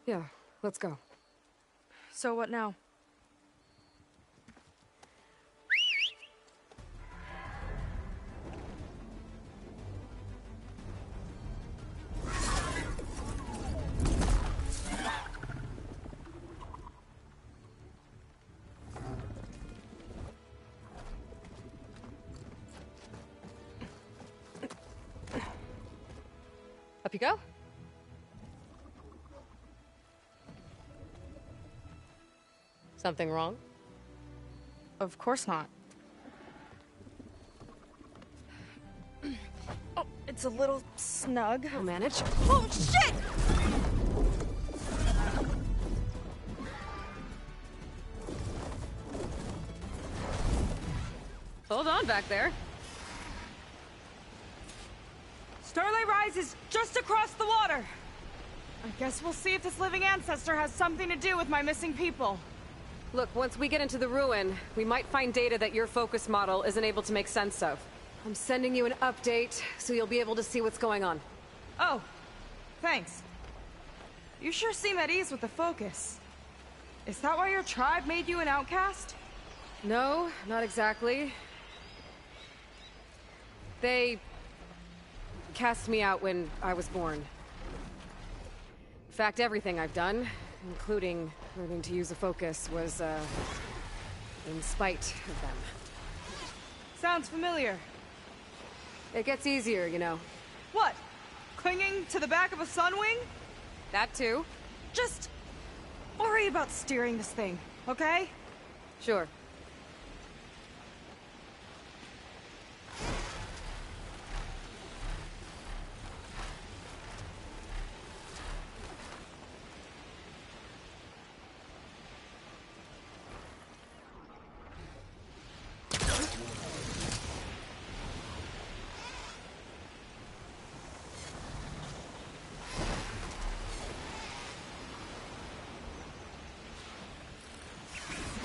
Yeah, let's go. So what now? Up you go. Something wrong? Of course not. Oh, it's a little snug. I'll manage. Oh, shit! Hold on back there. Starlight Rise is just across the water. I guess we'll see if this living ancestor has something to do with my missing people. Look, once we get into the ruin, we might find data that your focus model isn't able to make sense of. I'm sending you an update, so you'll be able to see what's going on. Oh, thanks. You sure seem at ease with the focus. Is that why your tribe made you an outcast? No, not exactly. They cast me out when I was born. In fact, everything I've done, including learning to use a focus, was, in spite of them. Sounds familiar. It gets easier, you know. What? Clinging to the back of a sunwing? That too. Just worry about steering this thing, okay? Sure.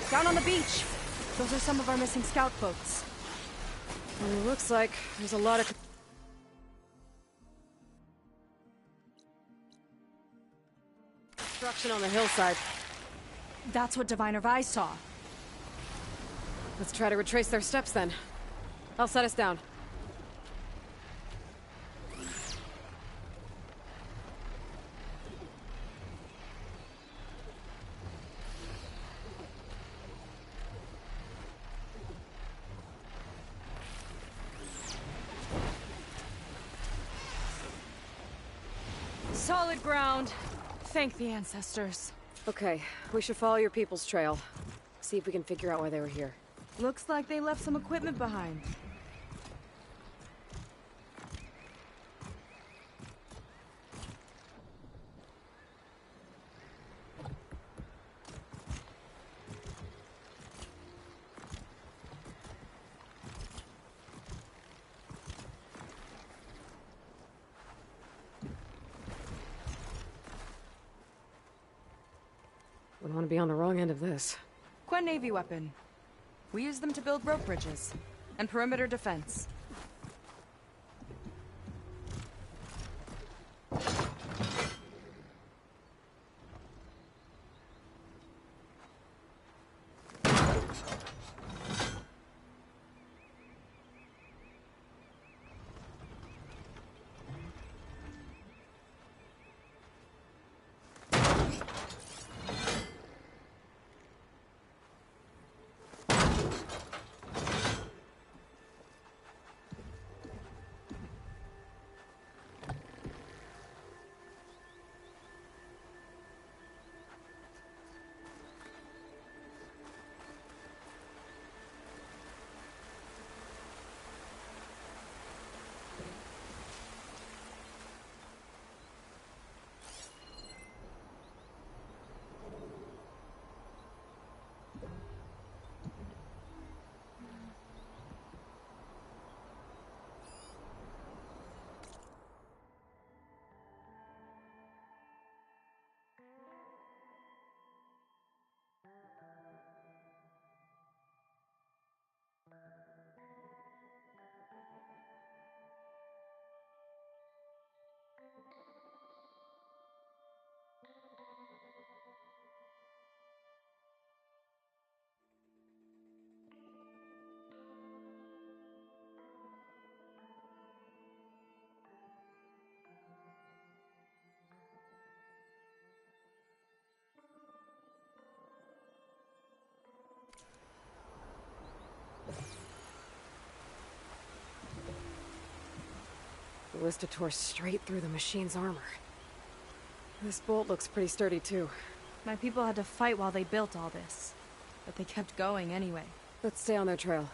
Down on the beach. Those are some of our missing scout boats. And it looks like there's a lot of construction on the hillside. That's what Diviner Vi saw. Let's try to retrace their steps then. I'll set us down. Solid ground. Thank the ancestors. Okay, we should follow your people's trail. See if we can figure out why they were here. Looks like they left some equipment behind. Wouldn't want to be on the wrong end of this. Quen Navy weapon. We use them to build rope bridges and perimeter defense. ballista tore straight through the machine's armor. This bolt looks pretty sturdy, too. My people had to fight while they built all this. But they kept going anyway. Let's stay on their trail.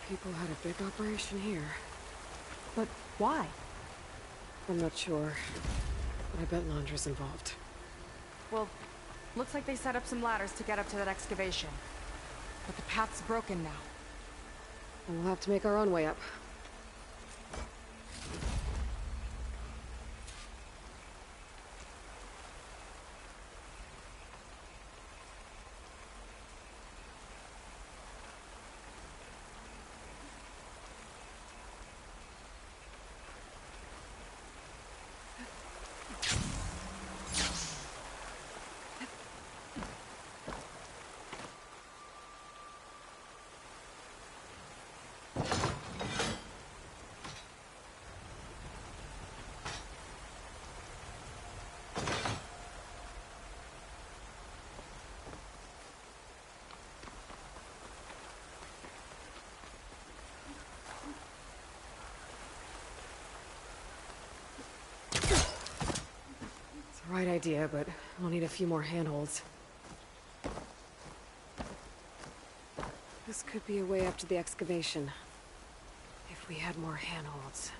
People had a big operation here. But why? I'm not sure, but I bet Londra's involved. Well, looks like they set up some ladders to get up to that excavation. But the path's broken now. And we'll have to make our own way up. Right idea, but we'll need a few more handholds. This could be a way up to the excavation, if we had more handholds.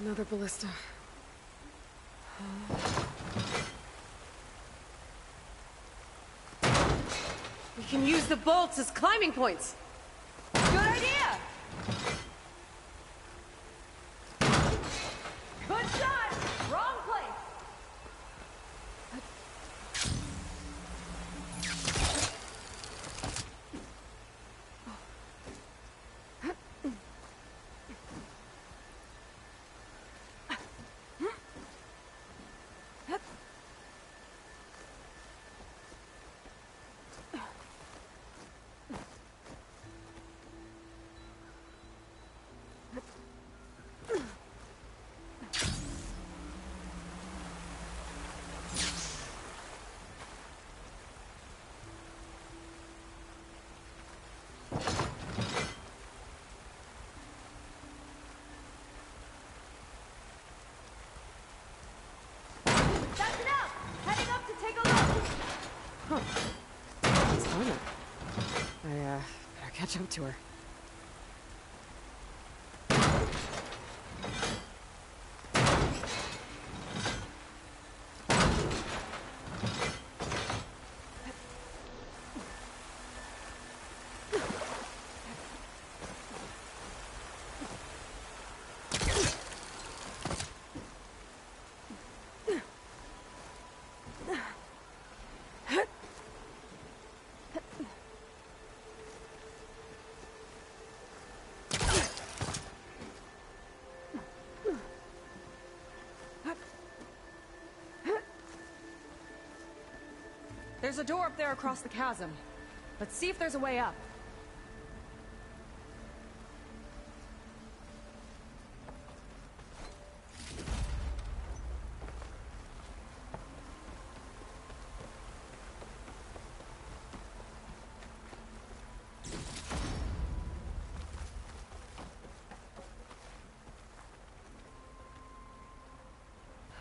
Another ballista. We can use the bolts as climbing points! Good idea! Good shot! Wrong place! It's Lana. Better catch up to her. There's a door up there across the chasm. Let's see if there's a way up.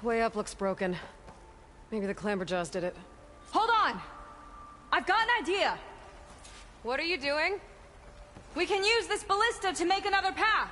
Way up looks broken. Maybe the Clamberjaws did it. Hold on! I've got an idea! What are you doing? We can use this ballista to make another path!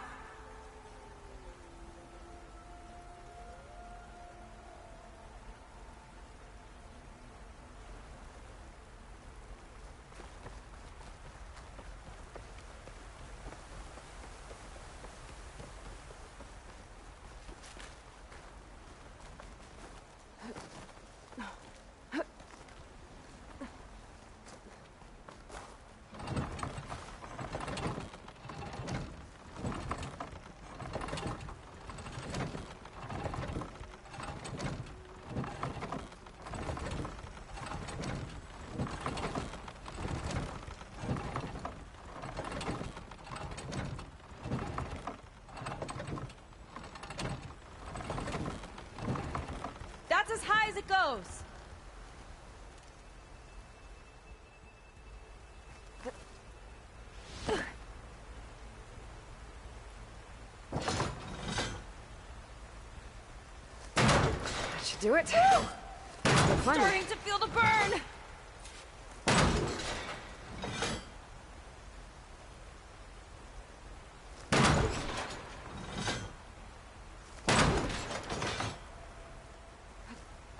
That's as high as it goes! That should do it. Starting to feel the burn!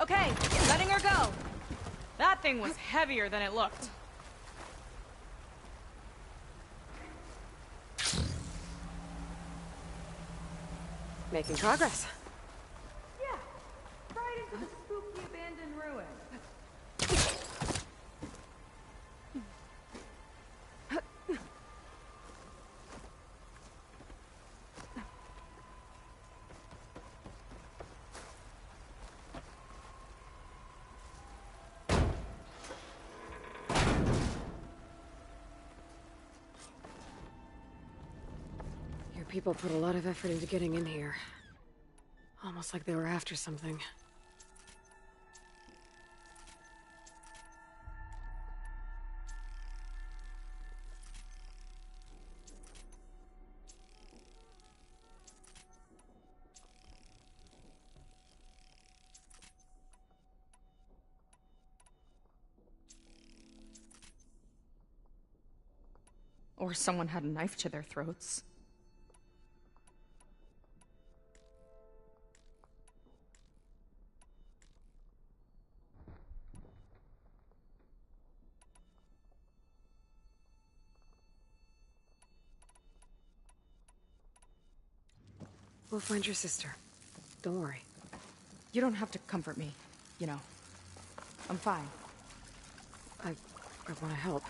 Okay, letting her go. That thing was heavier than it looked. Making progress. Yeah, right into the spooky abandoned ruin. Your people put a lot of effort into getting in here. Almost like they were after something. Or someone had a knife to their throats. We'll find your sister. Don't worry. You don't have to comfort me, you know. I'm fine. I want to help.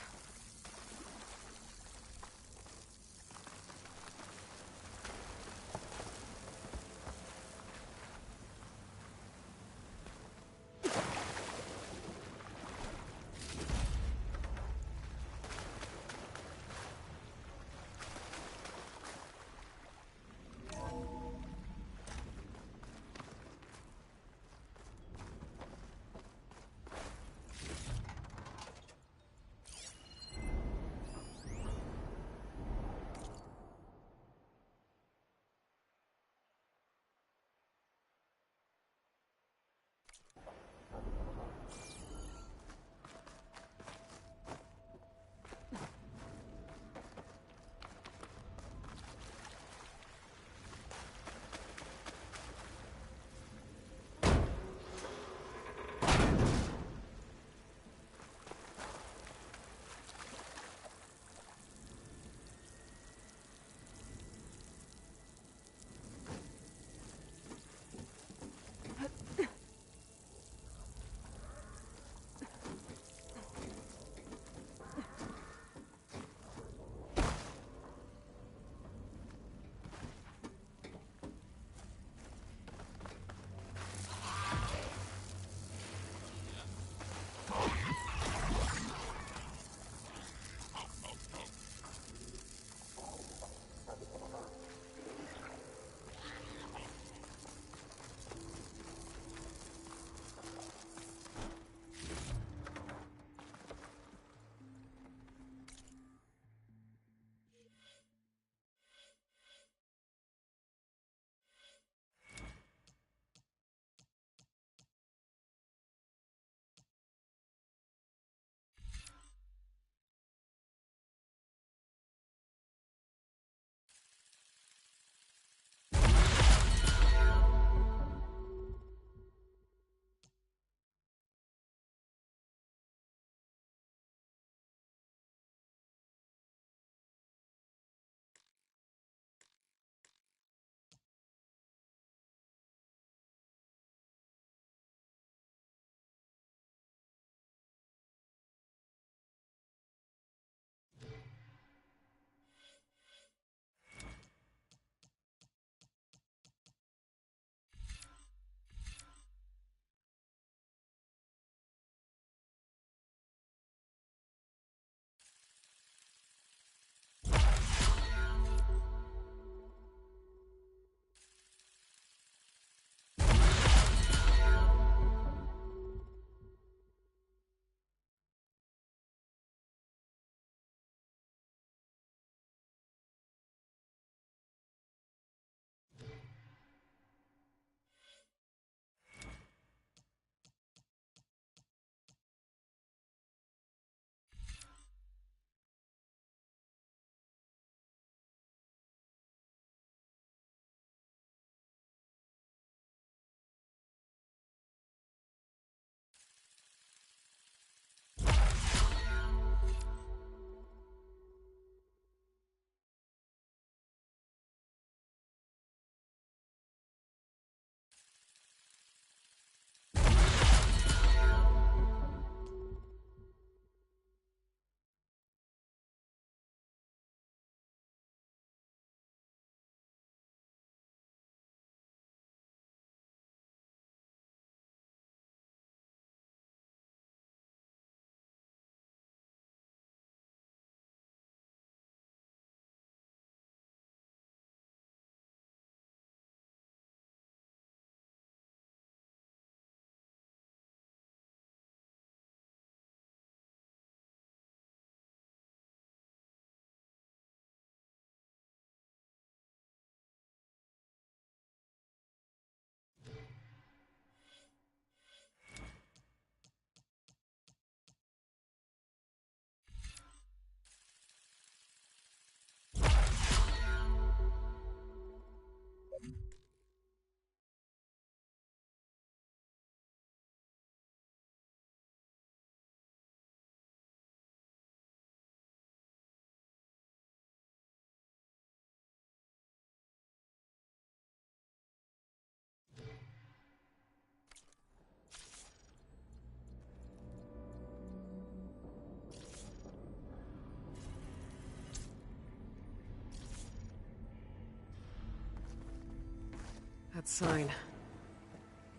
That sign.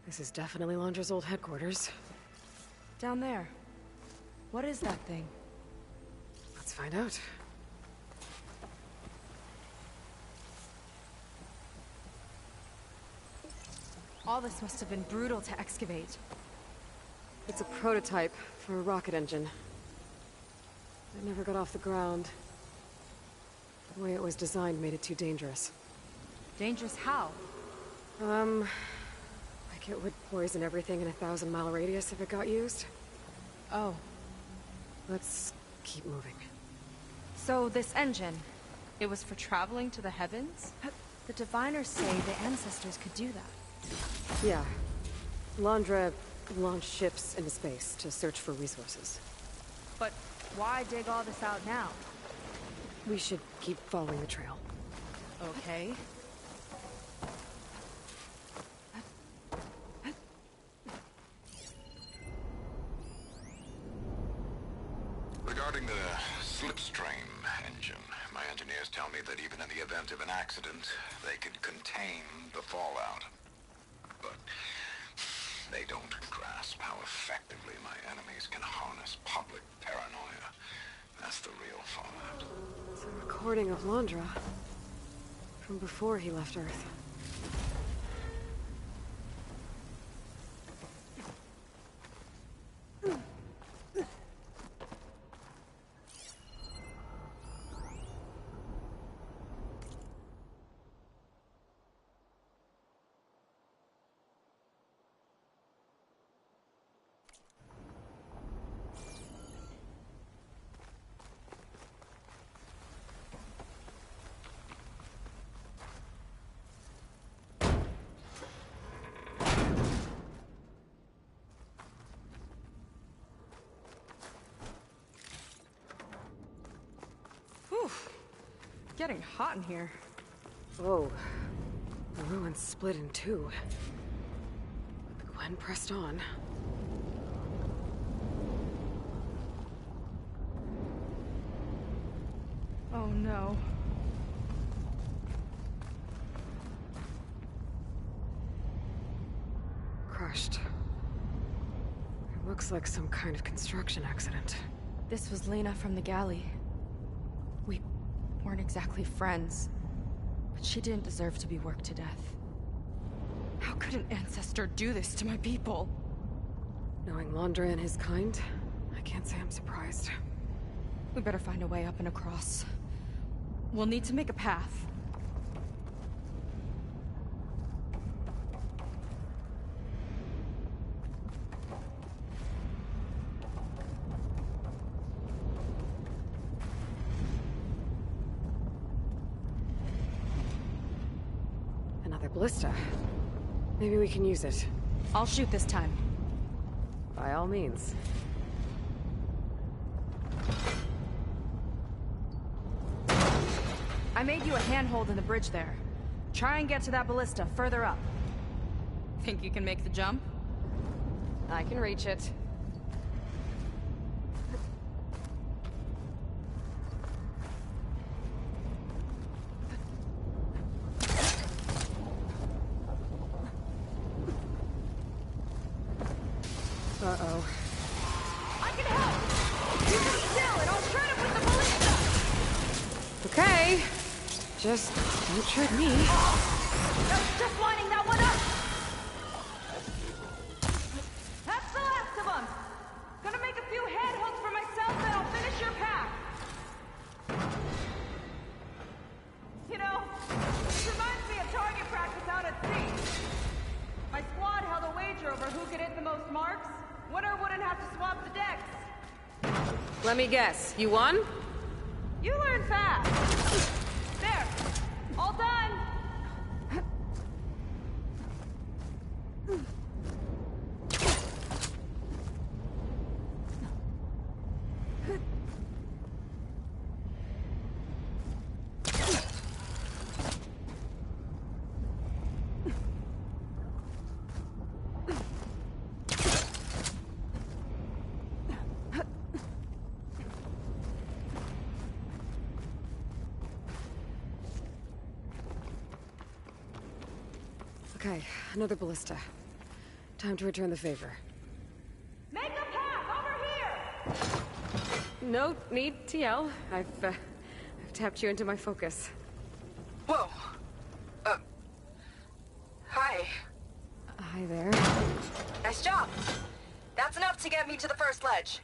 This is definitely Londra's old headquarters. Down there. What is that thing? Let's find out. All this must have been brutal to excavate. It's a prototype for a rocket engine. It never got off the ground. The way it was designed made it too dangerous. Dangerous how? Like it would poison everything in a 1,000-mile radius if it got used. Oh. Let's keep moving. So this engine, it was for traveling to the heavens? The diviners say the ancestors could do that. Yeah. Londra launched ships into space to search for resources. But why dig all this out now? We should keep following the trail. Okay. Regarding the slipstream engine, my engineers tell me that even in the event of an accident, they could contain the fallout. But they don't grasp how effectively my enemies can harness public paranoia. That's the real fallout. It's a recording of Londra from before he left Earth. Whew. Getting hot in here. Whoa. The ruins split in two. But the Gwen pressed on. Oh no. Crushed. It looks like some kind of construction accident. This was Lena from the galley. We weren't exactly friends, but she didn't deserve to be worked to death. How could an ancestor do this to my people? Knowing Londra and his kind, I can't say I'm surprised. We better find a way up and across. We'll need to make a path. Another ballista. Maybe we can use it. I'll shoot this time. By all means. I made you a handhold in the bridge there. Try and get to that ballista further up. Think you can make the jump? I can reach it. Uh-oh. I can help! You just still and I'll shred him with the ballista! Okay. Just don't trip me. I was just lining that one up! That's the last of them! Gonna make a few handholds for myself, then I'll finish your pack. You know, this reminds me of target practice out at sea. My squad held a wager over who could hit the most marks. Winner wouldn't have to swap the decks. Let me guess. You won? You learn fast. There. All done. Okay, another ballista. Time to return the favor. Make a path over here! No need to yell. I've tapped you into my focus. Whoa. Hi. Hi there. Nice job. That's enough to get me to the first ledge.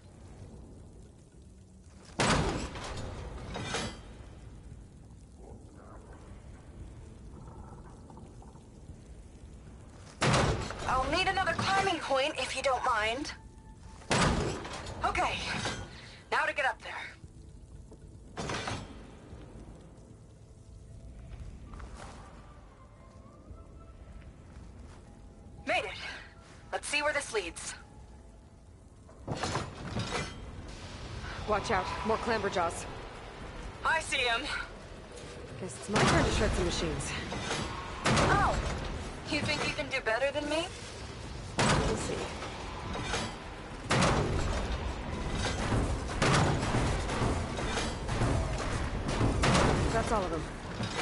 I'll need another climbing point if you don't mind. Okay. Now to get up there. Made it. Let's see where this leads. Watch out, more clamberjaws. I see him. Guess it's my turn to shred some machines. Oh, you think you can do better than me? We'll see. That's all of them.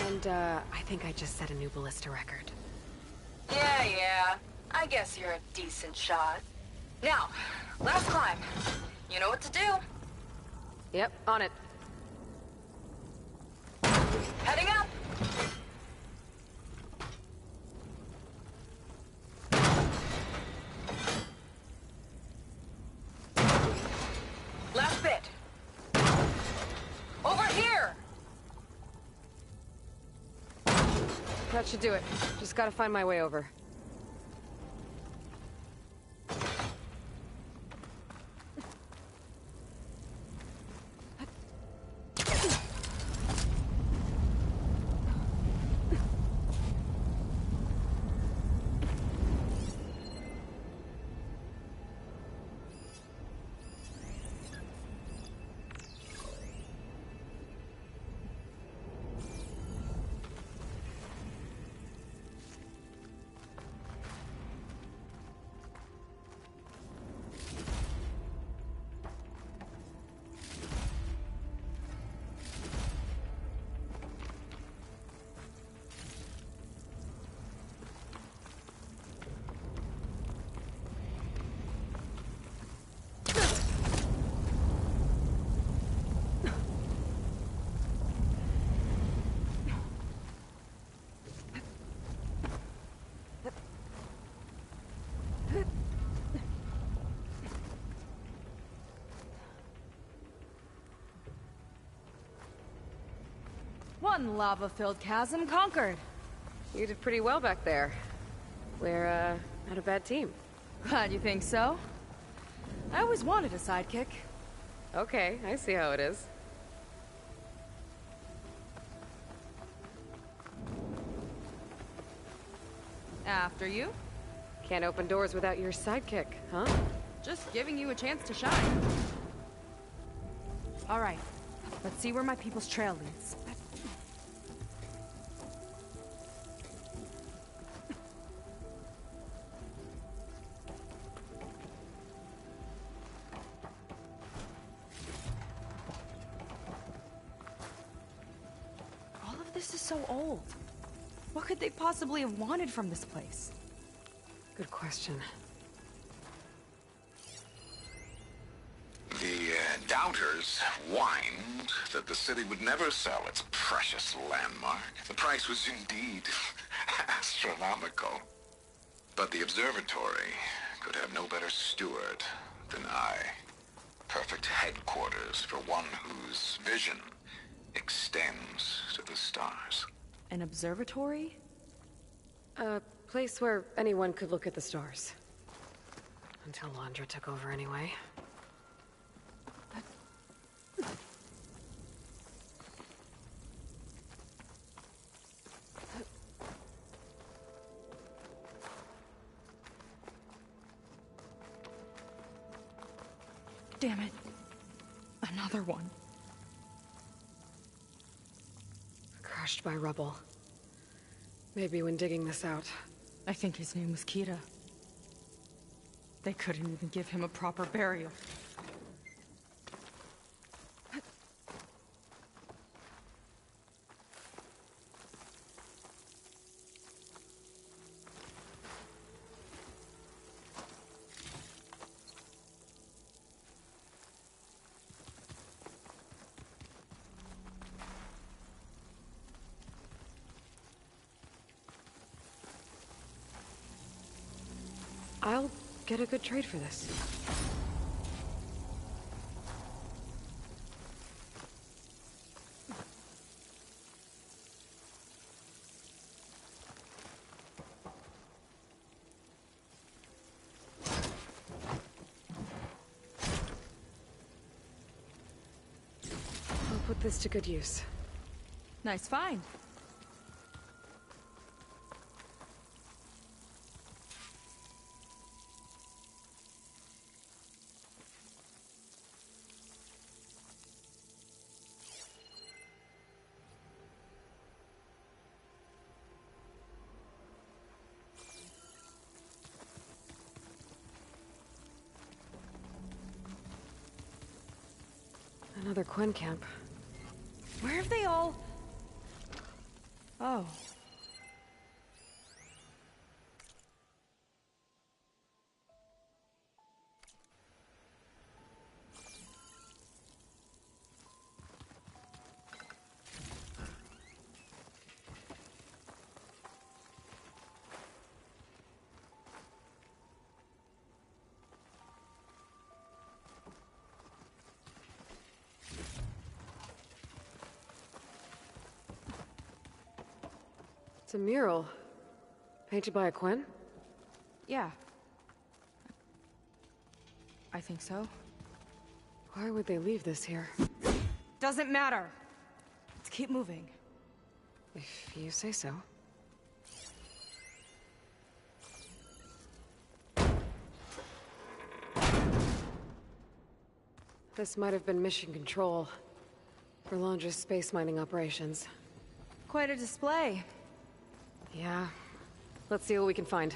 And, I think I just set a new ballista record. Yeah. I guess you're a decent shot. Now, last climb. You know what to do. Yep, on it. Heading up! Last bit. Over here! That should do it. Just gotta find my way over. One lava-filled chasm conquered. You did pretty well back there. We're, not a bad team. Glad you think so. I always wanted a sidekick. Okay, I see how it is. After you. Can't open doors without your sidekick, huh? Just giving you a chance to shine. All right, let's see where my people's trail leads. All of this is so old. What could they possibly have wanted from this place? Good question. The doubters whined that the city would never sell its precious landmark. The price was indeed astronomical. But the observatory could have no better steward than I. Perfect headquarters for one whose vision extends to the stars. An observatory? A place where anyone could look at the stars. Until Londra took over anyway. Damn it. Another one. Crushed by rubble. Maybe when digging this out. I think his name was Kira. They couldn't even give him a proper burial. I'll get a good trade for this. I'll put this to good use. Nice find. Another Quen camp. Where have they all... Oh. It's a mural. Painted by a Quen? Yeah. I think so. Why would they leave this here? Doesn't matter. Let's keep moving. If you say so. This might have been mission control for Londra's space mining operations. Quite a display. Yeah. Let's see what we can find.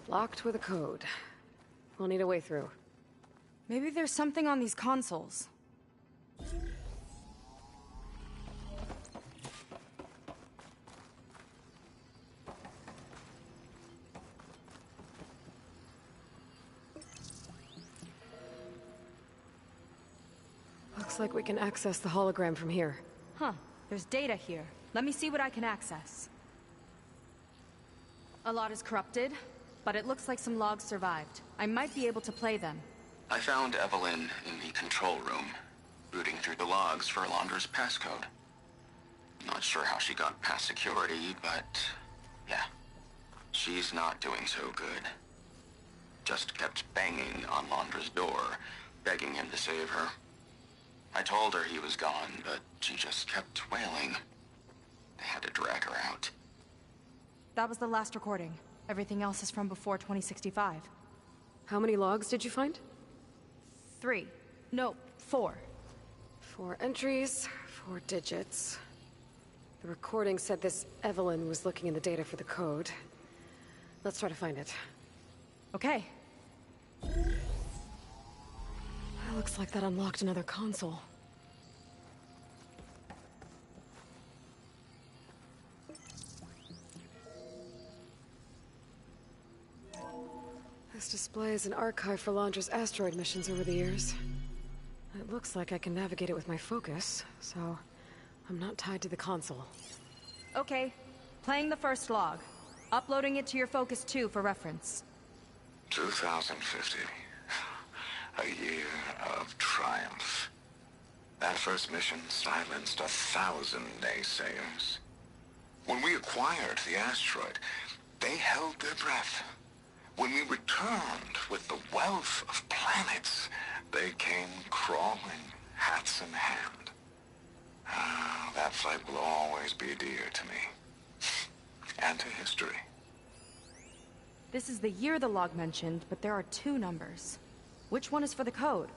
Locked with a code. We'll need a way through. Maybe there's something on these consoles. Looks like we can access the hologram from here. Huh. There's data here. Let me see what I can access. A lot is corrupted, but it looks like some logs survived. I might be able to play them. I found Evelyn in the control room, rooting through the logs for Londra's passcode. Not sure how she got past security, but yeah, she's not doing so good. Just kept banging on Londra's door, begging him to save her. I told her he was gone, but she just kept wailing. They had to drag her out. That was the last recording. Everything else is from before 2065. How many logs did you find? 3. No, 4. 4 entries, 4 digits. The recording said this Evelyn was looking in the data for the code. Let's try to find it. Okay. It looks like that unlocked another console. This displays an archive for Londra's asteroid missions over the years. It looks like I can navigate it with my focus, so I'm not tied to the console. Okay. Playing the first log. Uploading it to your Focus 2 for reference. 2050. A year of triumph. That first mission silenced 1,000 naysayers. When we acquired the asteroid, they held their breath. When we returned with the wealth of planets, they came crawling, hats in hand. Ah, that fight will always be dear to me. And to history. This is the year the log mentioned, but there are 2 numbers. Which one is for the code?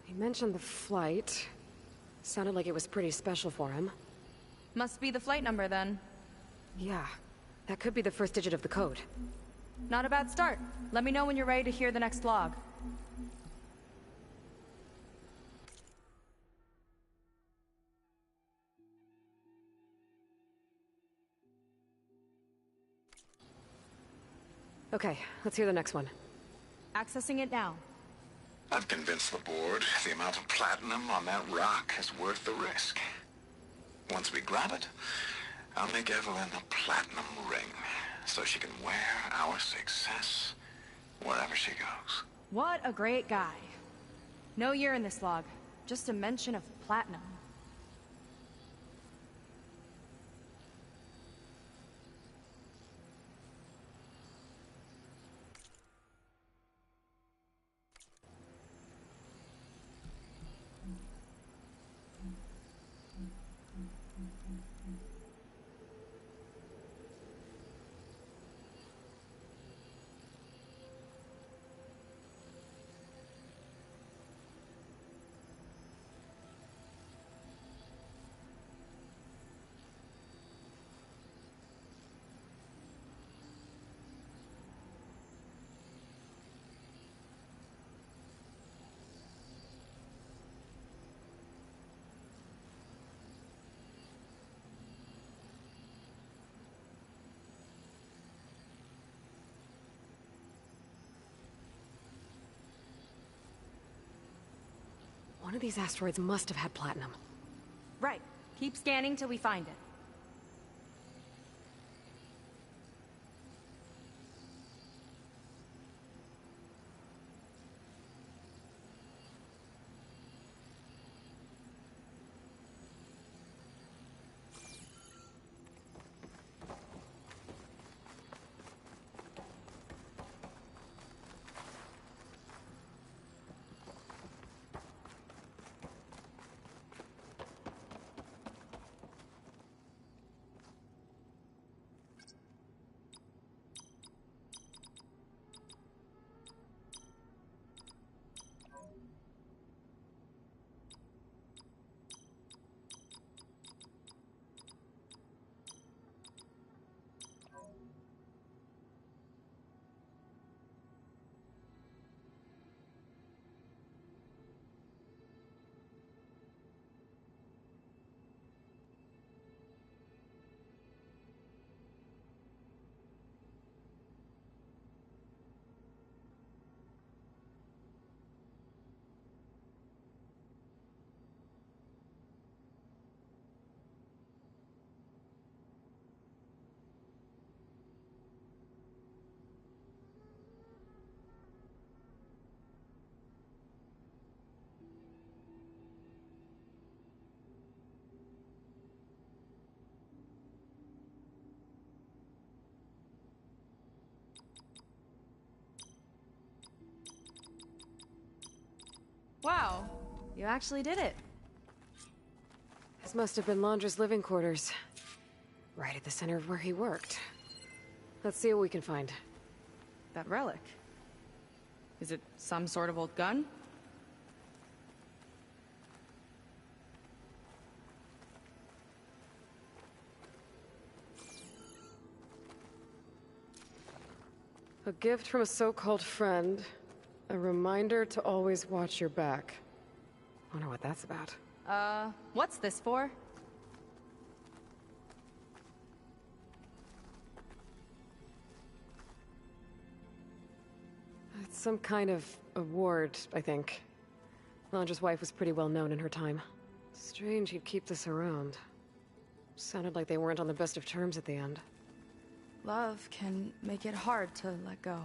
He mentioned the flight. Sounded like it was pretty special for him. Must be the flight number, then. Yeah, that could be the first digit of the code. Not a bad start. Let me know when you're ready to hear the next log. Okay, let's hear the next one. Accessing it now. I've convinced the board the amount of platinum on that rock is worth the risk. Once we grab it, I'll make Evelyn a platinum ring so she can wear our success wherever she goes. What a great guy. No year in this log, just a mention of platinum. One of these asteroids must have had platinum. Right. Keep scanning till we find it. Wow, you actually did it. This must have been Londra's living quarters. Right at the center of where he worked. Let's see what we can find. That relic. Is it some sort of old gun? A gift from a so-called friend. A reminder to always watch your back. Wonder what that's about. What's this for? It's some kind of award, I think. Londra's wife was pretty well known in her time. Strange he'd keep this around. Sounded like they weren't on the best of terms at the end. Love can make it hard to let go.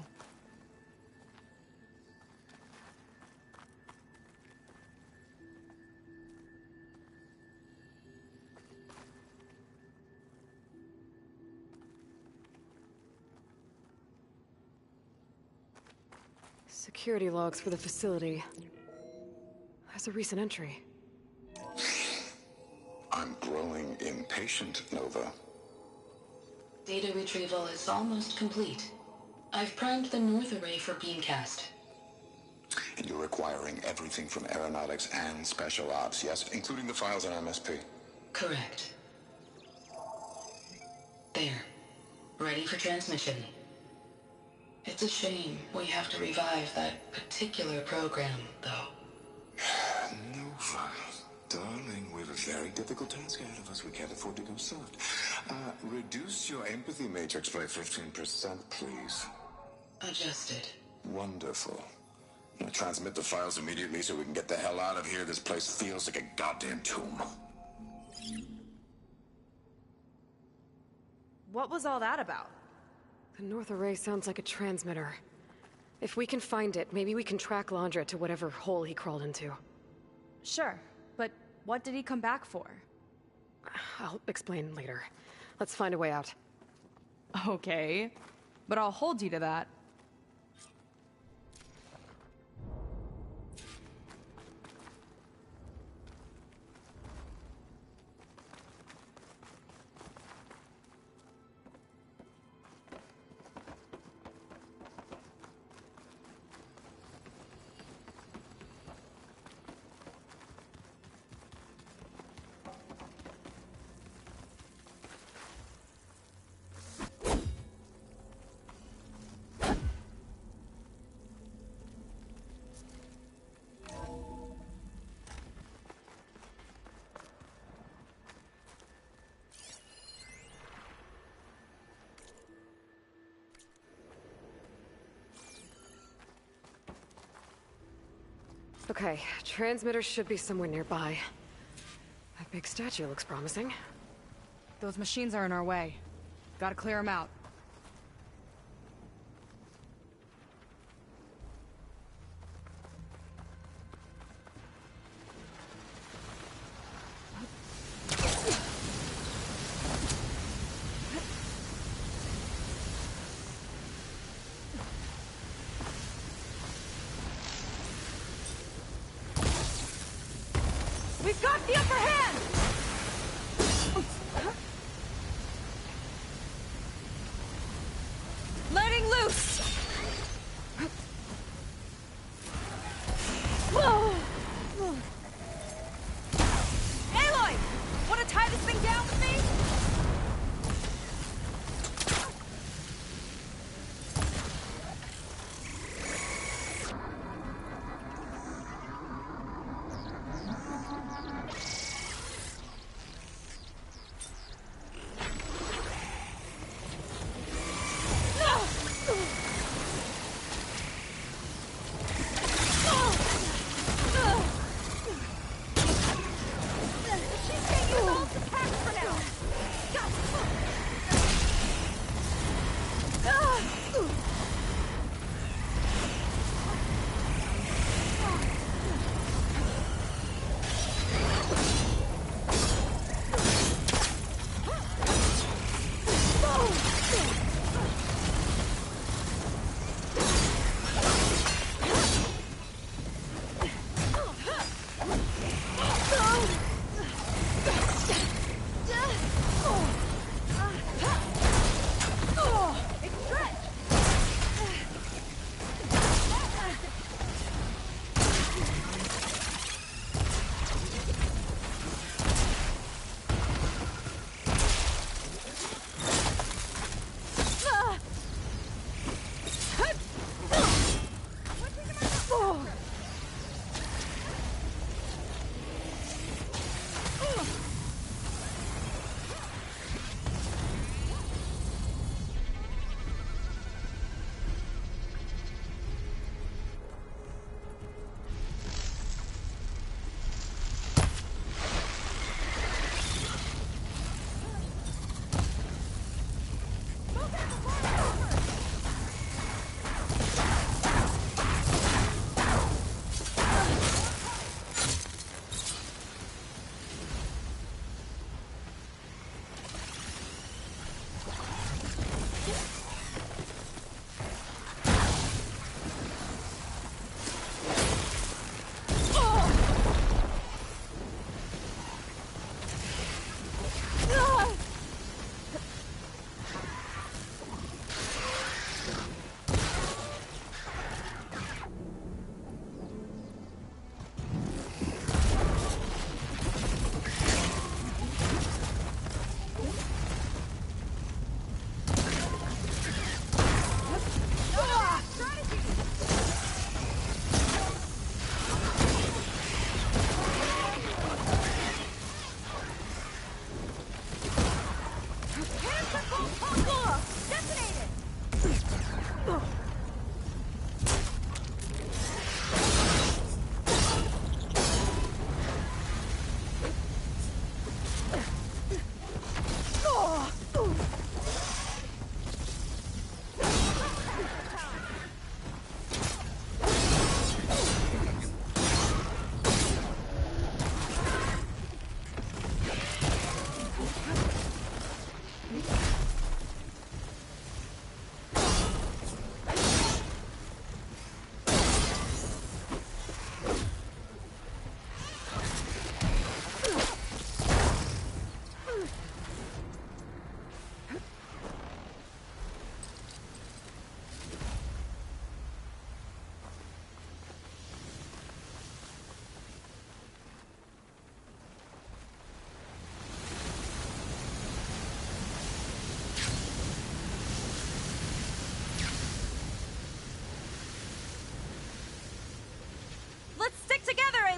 Security logs for the facility. There's a recent entry. I'm growing impatient, Nova. Data retrieval is almost complete. I've primed the North Array for beamcast. And you're acquiring everything from aeronautics and special ops, yes? Including the files on MSP. Correct. There. Ready for transmission. It's a shame we have to revive that particular program, though. Nova, darling, we have a very difficult task ahead of us. We can't afford to go soft. Reduce your empathy matrix by 15%, please. adjusted. Wonderful. Now transmit the files immediately so we can get the hell out of here. This place feels like a goddamn tomb. What was all that about? The North Array sounds like a transmitter. If we can find it, maybe we can track Landra to whatever hole he crawled into. Sure, but what did he come back for? I'll explain later. Let's find a way out. Okay, but I'll hold you to that. Okay, transmitter should be somewhere nearby. That big statue looks promising. Those machines are in our way. Gotta clear them out. We've got the upper hand! Letting loose! Aloy! Wanna tie this thing down with me?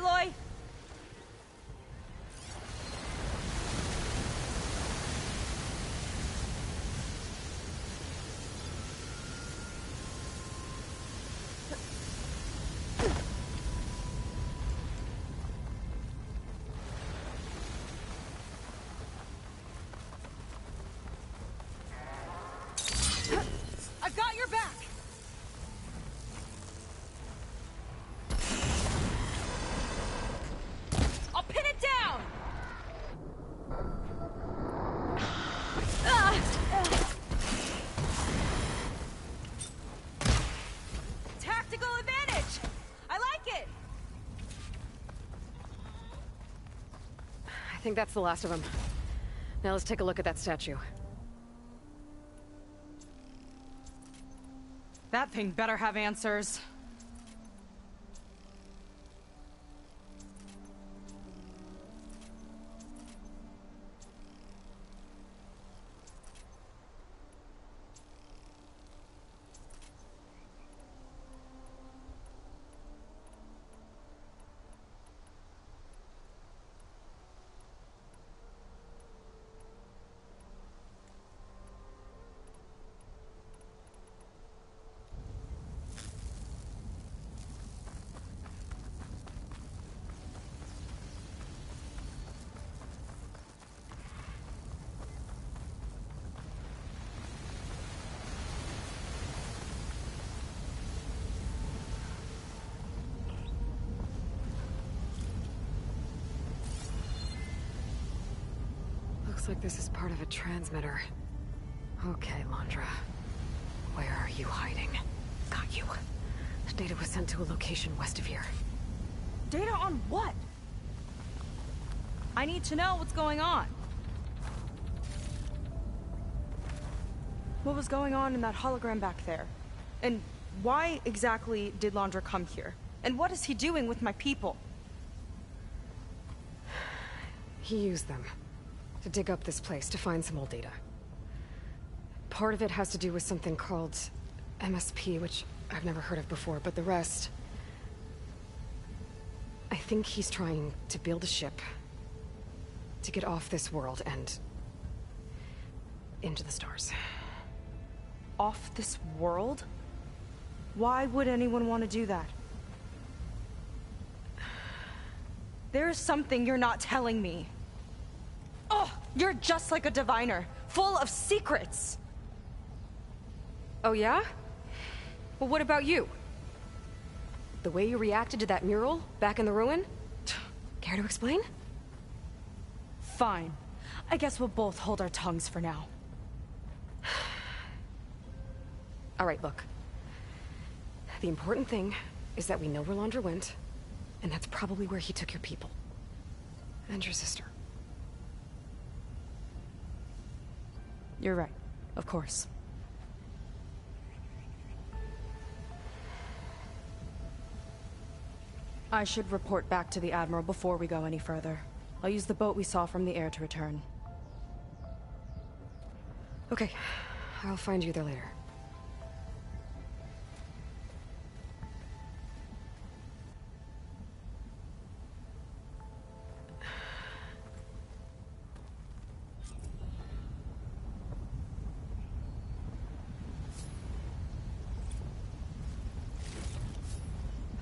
Aloy! I've got your back! I'll pin it down! Tactical advantage! I like it! I think that's the last of them. Now let's take a look at that statue. That thing better have answers. Looks like this is part of a transmitter. Okay, Londra. Where are you hiding? Got you. The data was sent to a location west of here. Data on what? I need to know what's going on. What was going on in that hologram back there? And why exactly did Londra come here? And what is he doing with my people? He used them to dig up this place to find some old data. Part of it has to do with something called MSP, which I've never heard of before, but the rest... I think he's trying to build a ship to get off this world and into the stars. Off this world? Why would anyone want to do that? There's something you're not telling me. Oh, you're just like a diviner, full of secrets. Oh yeah? Well, what about you? The way you reacted to that mural back in the ruin? Care to explain? Fine. I guess we'll both hold our tongues for now. All right, look. The important thing is that we know where Londra went, and that's probably where he took your people. And your sister. You're right. Of course. I should report back to the Admiral before we go any further. I'll use the boat we saw from the air to return. Okay. I'll find you there later.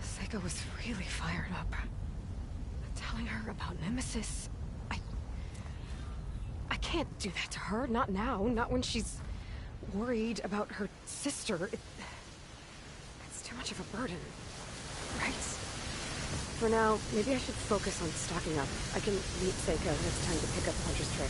Seika was really fired up. Telling her about Nemesis. I can't do that to her. Not now. Not when she's worried about her sister. It's too much of a burden. Right? For now, maybe I should focus on stocking up. I can meet Seika next time to pick up Hunter's trail.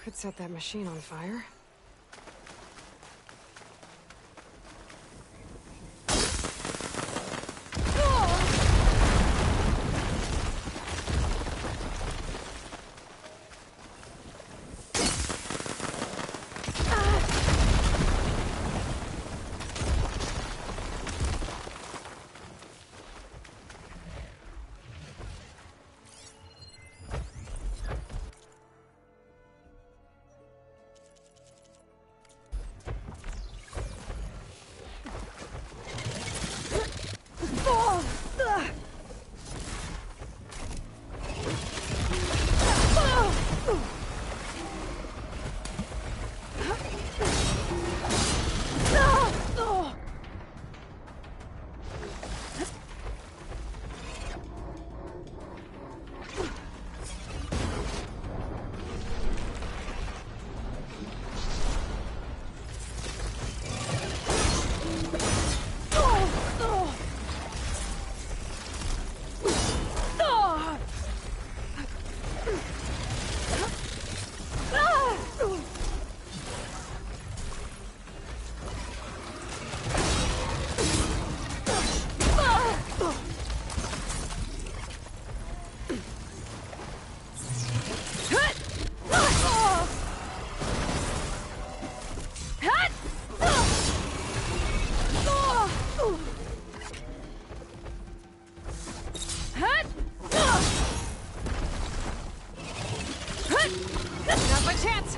Could set that machine on fire. Now's my chance!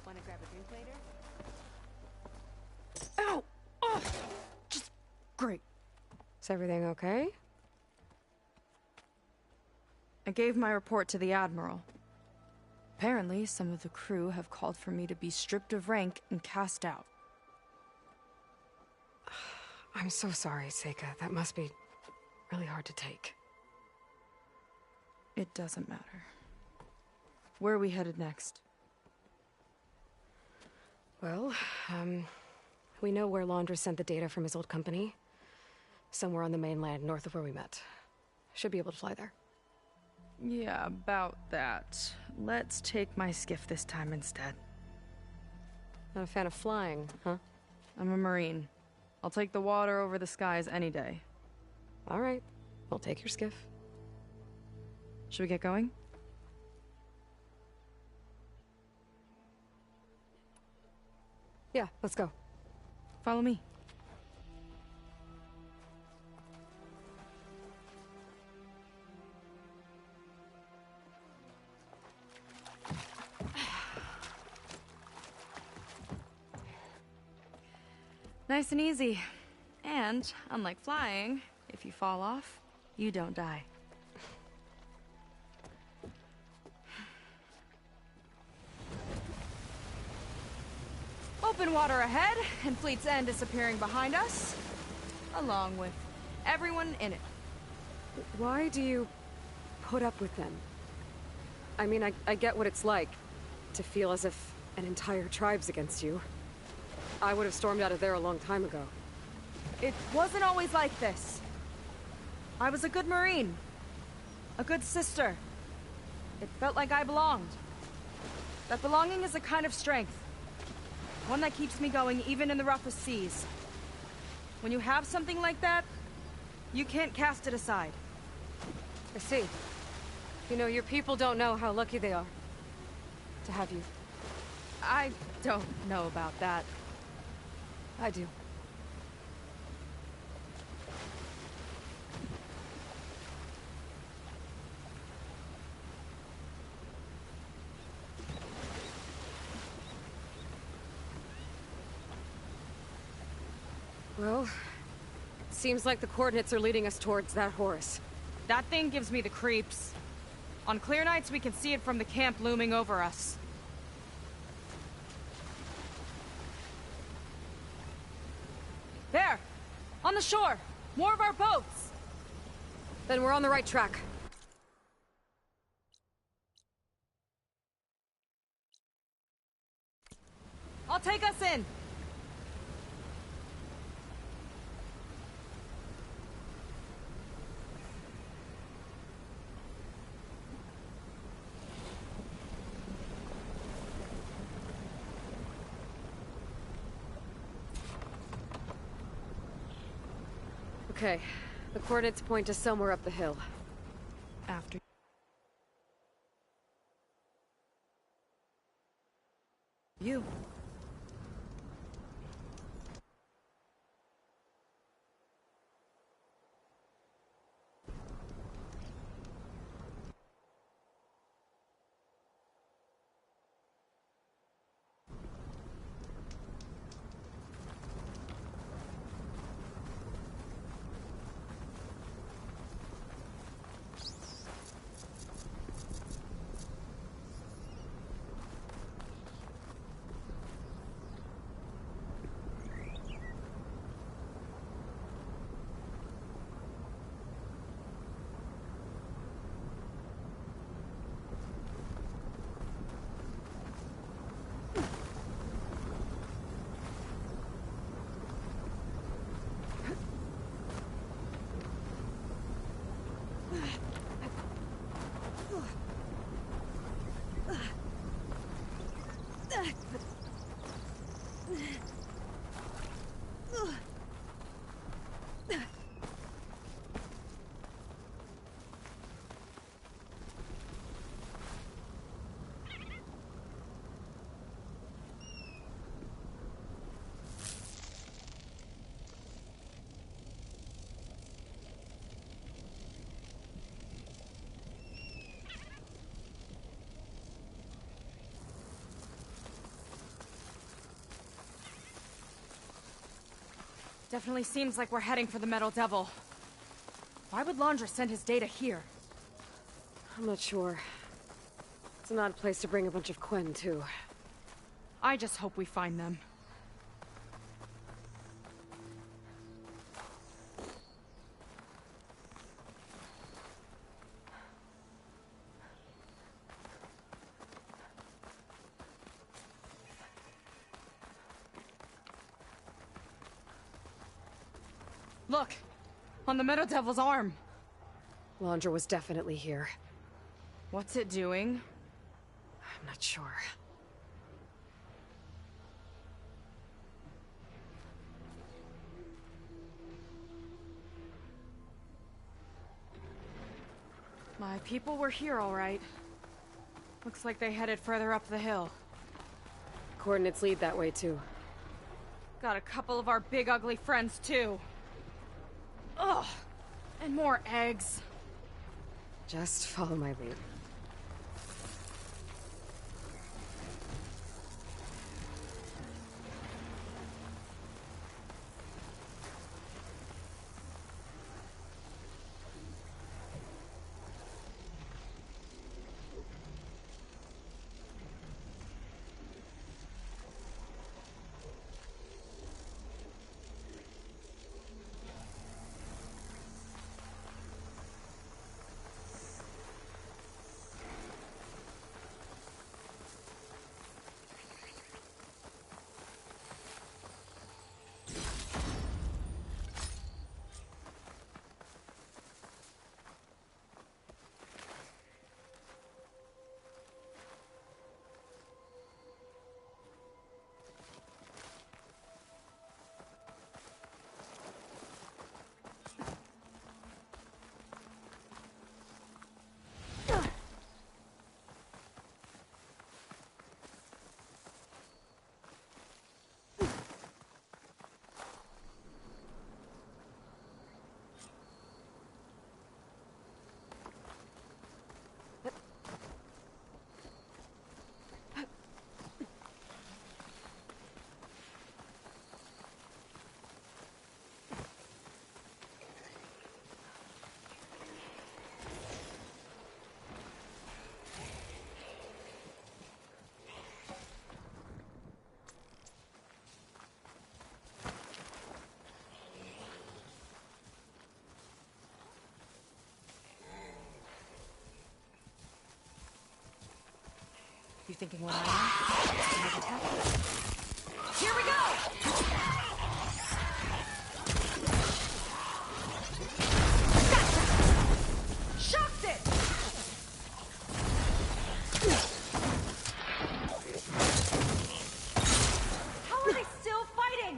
Wanna grab a drink later? Ow! Oh! Just great. Is everything okay? I gave my report to the Admiral. Apparently, some of the crew have called for me to be stripped of rank and cast out. I'm so sorry, Seika. That must be really hard to take. It doesn't matter. Where are we headed next? Well, we know where Laundress sent the data from his old company. Somewhere on the mainland, north of where we met. Should be able to fly there. Yeah, about that. Let's take my skiff this time instead. Not a fan of flying, huh? I'm a Marine. I'll take the water over the skies any day. All right. We'll take your skiff. Should we get going? Yeah, let's go. Follow me. Nice and easy. And, unlike flying, if you fall off, you don't die. Open water ahead, and Fleet's End disappearing behind us, along with everyone in it. Why do you put up with them? I mean, I get what it's like to feel as if an entire tribe's against you. I would have stormed out of there a long time ago. It wasn't always like this. I was a good Marine. A good sister. It felt like I belonged. That belonging is a kind of strength. One that keeps me going even in the roughest seas. When you have something like that, you can't cast it aside. I see. You know, your people don't know how lucky they are to have you. I don't know about that. I do. Well, seems like the coordinates are leading us towards that Horus. That thing gives me the creeps. On clear nights, we can see it from the camp looming over us. There! On the shore! More of our boats! Then we're on the right track. I'll take us in! Okay, the coordinates point to somewhere up the hill. After you. Definitely seems like we're heading for the Metal Devil. Why would Laundra send his data here? I'm not sure. It's an odd place to bring a bunch of Quen, too. I just hope we find them. Look! On the Metal Devil's arm! Laundra was definitely here. What's it doing? I'm not sure. My people were here, all right. Looks like they headed further up the hill. Coordinates lead that way, too. Got a couple of our big ugly friends, too. Ugh! And more eggs. Just follow my lead. thinking what I am? Here we go! Gotcha! Shocked it! How are they still fighting?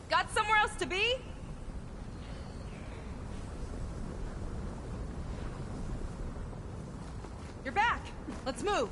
Got somewhere else to be? You're back. Let's move.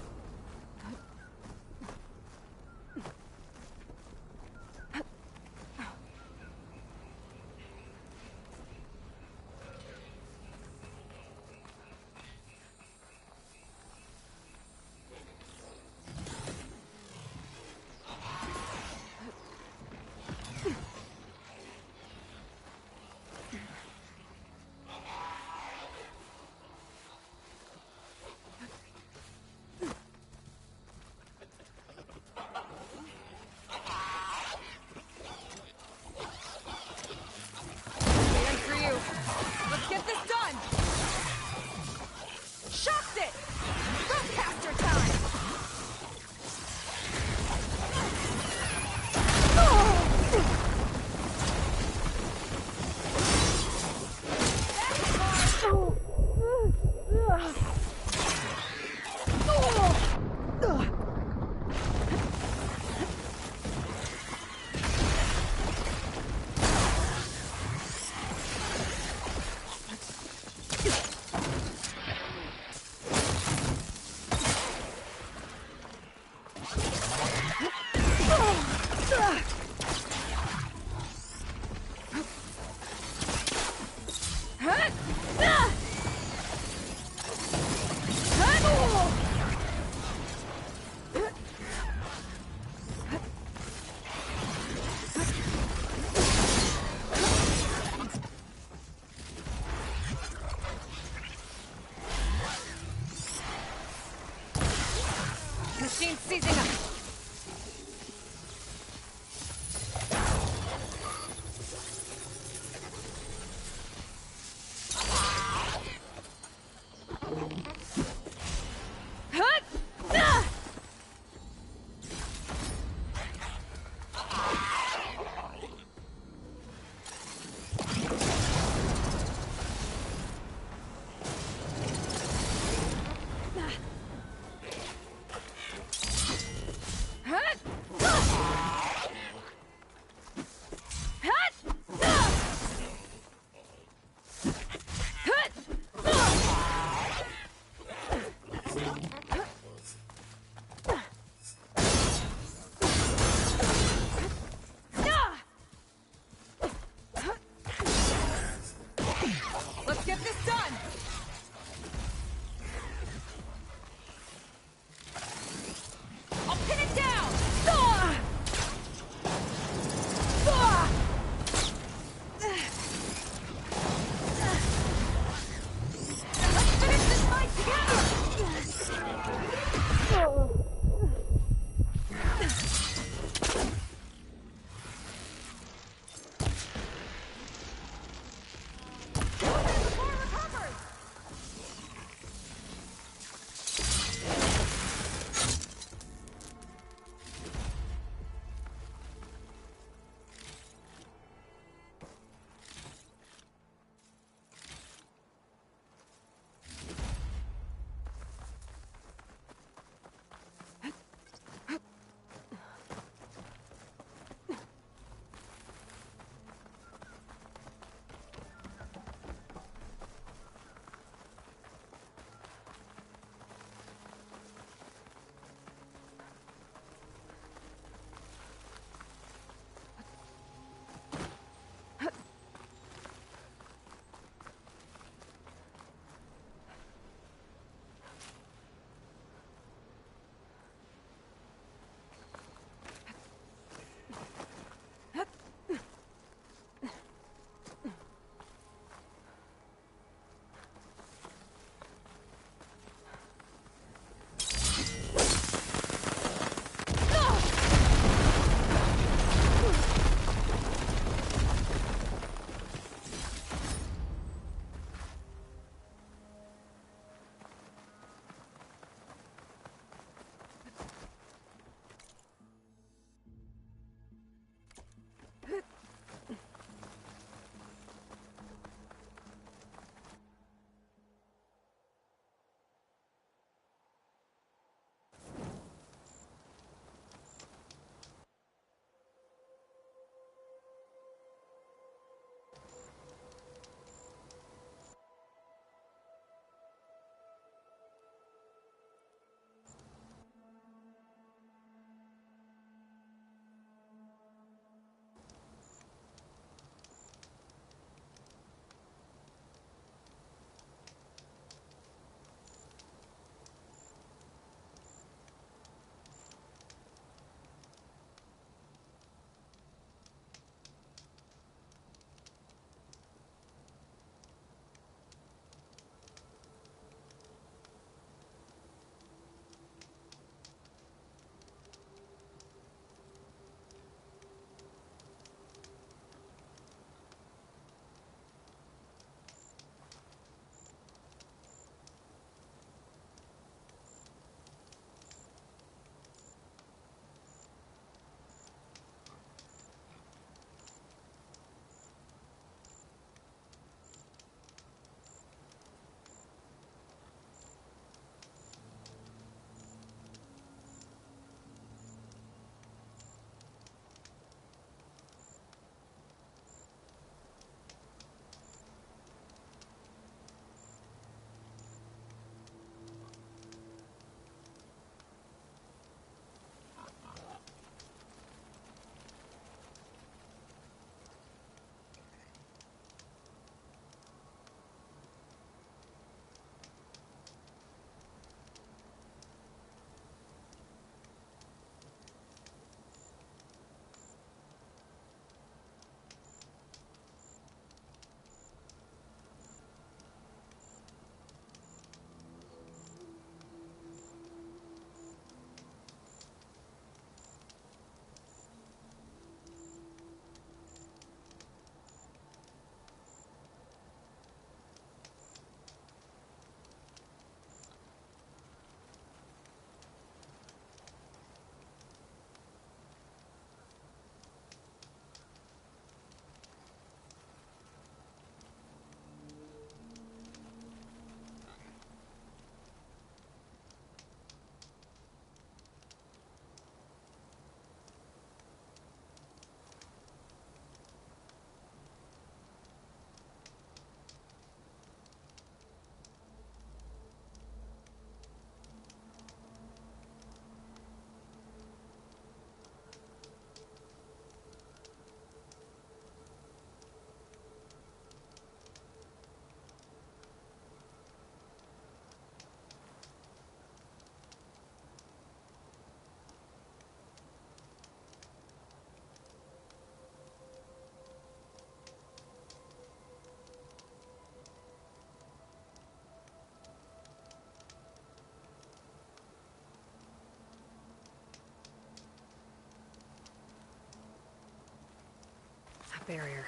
Barrier.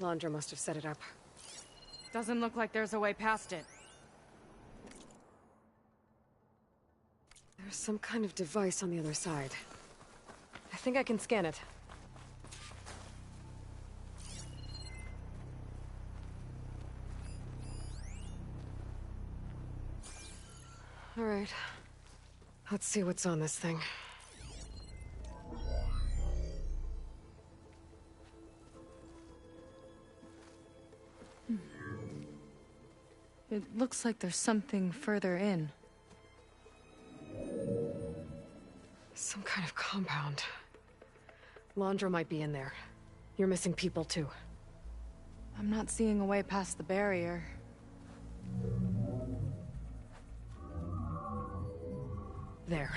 Laundra must have set it up. Doesn't look like there's a way past it. There's some kind of device on the other side. I think I can scan it. All right. Let's see what's on this thing. It looks like there's something further in. Some kind of compound. Laundra might be in there. You're missing people too. I'm not seeing a way past the barrier. There.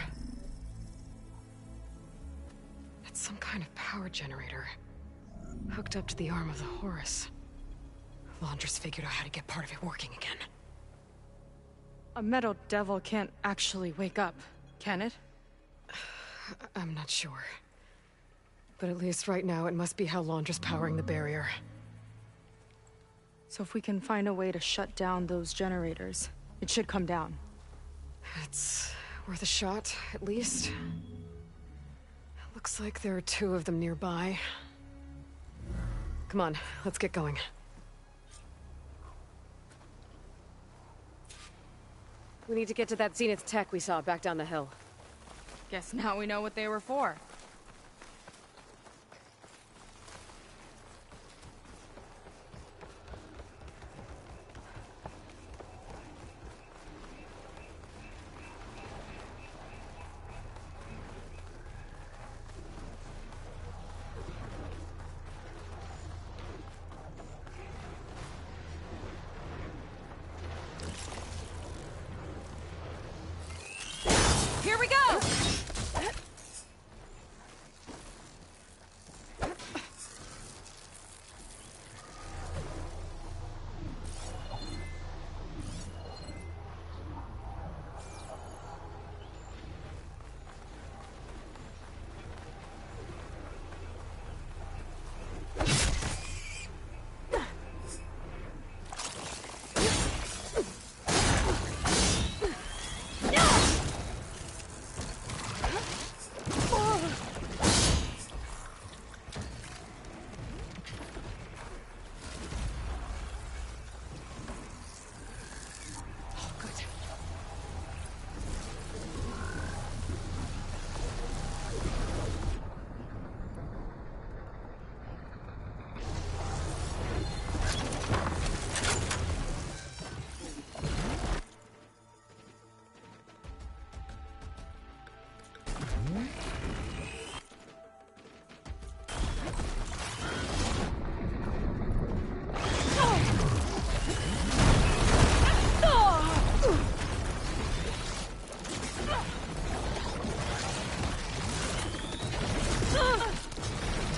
It's some kind of power generator. Hooked up to the arm of the Horus. Laundra's figured out how to get part of it working again. A metal devil can't actually wake up, can it? I'm not sure. But at least right now, it must be how Laundra's powering the barrier. So if we can find a way to shut down those generators, it should come down. It's worth a shot, at least. It looks like there are 2 of them nearby. Come on, let's get going. We need to get to that Zenith tech we saw back down the hill. Guess now we know what they were for. Here we go!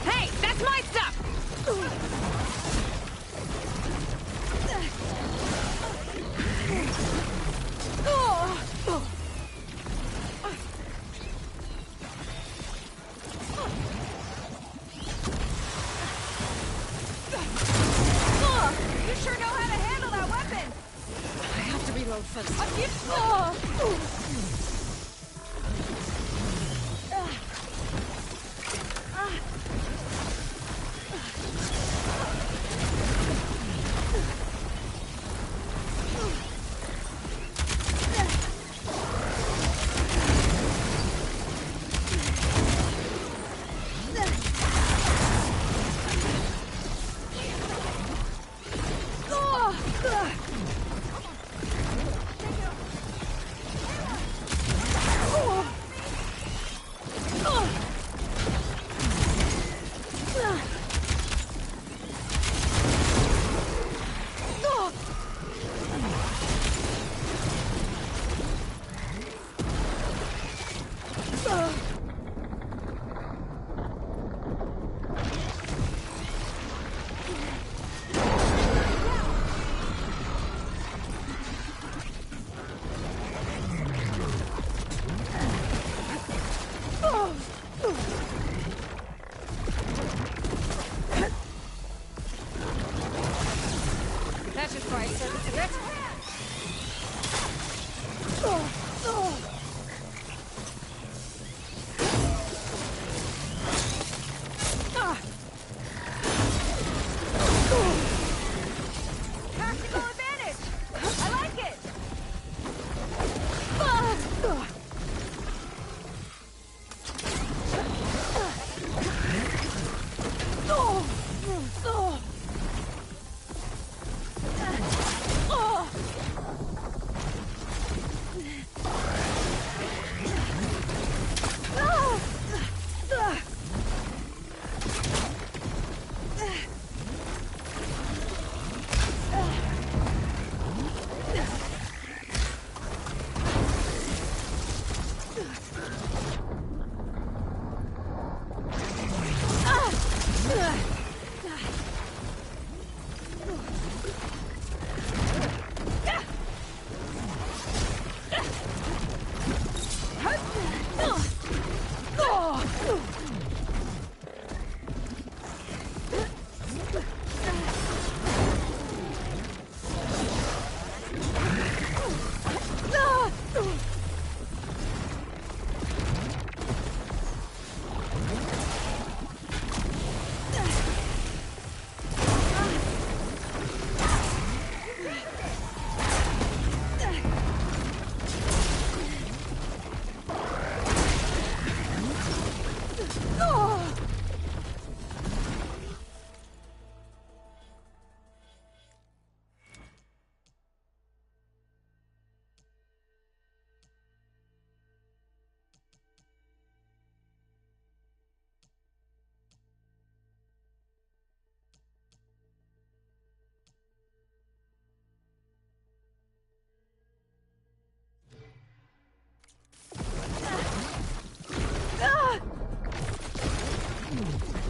Hey, that's my stuff! You sure know how to handle that weapon! I have to reload first. Try a surface of it. Tactical advantage! I like it!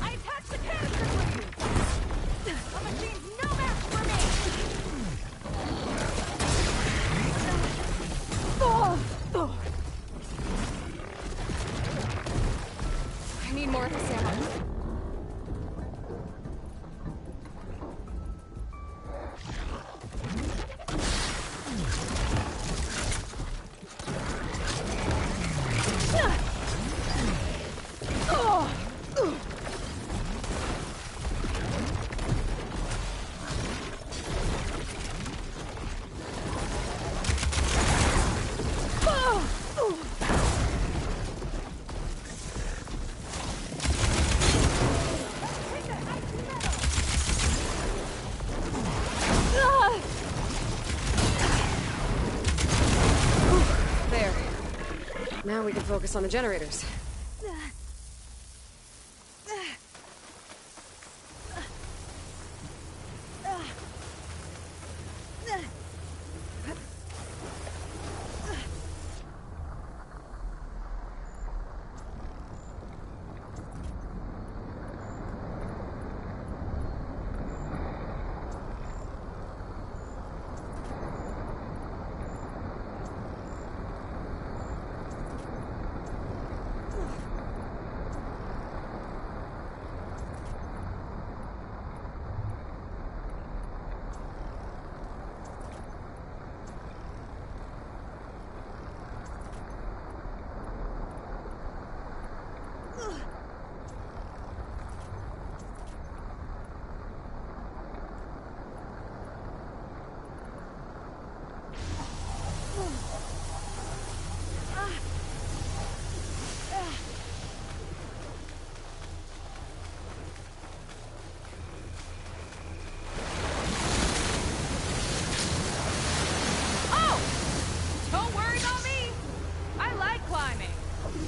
I attached the canister for you! A machine's no match for me! I need more of this ammo. There. Now we can focus on the generators.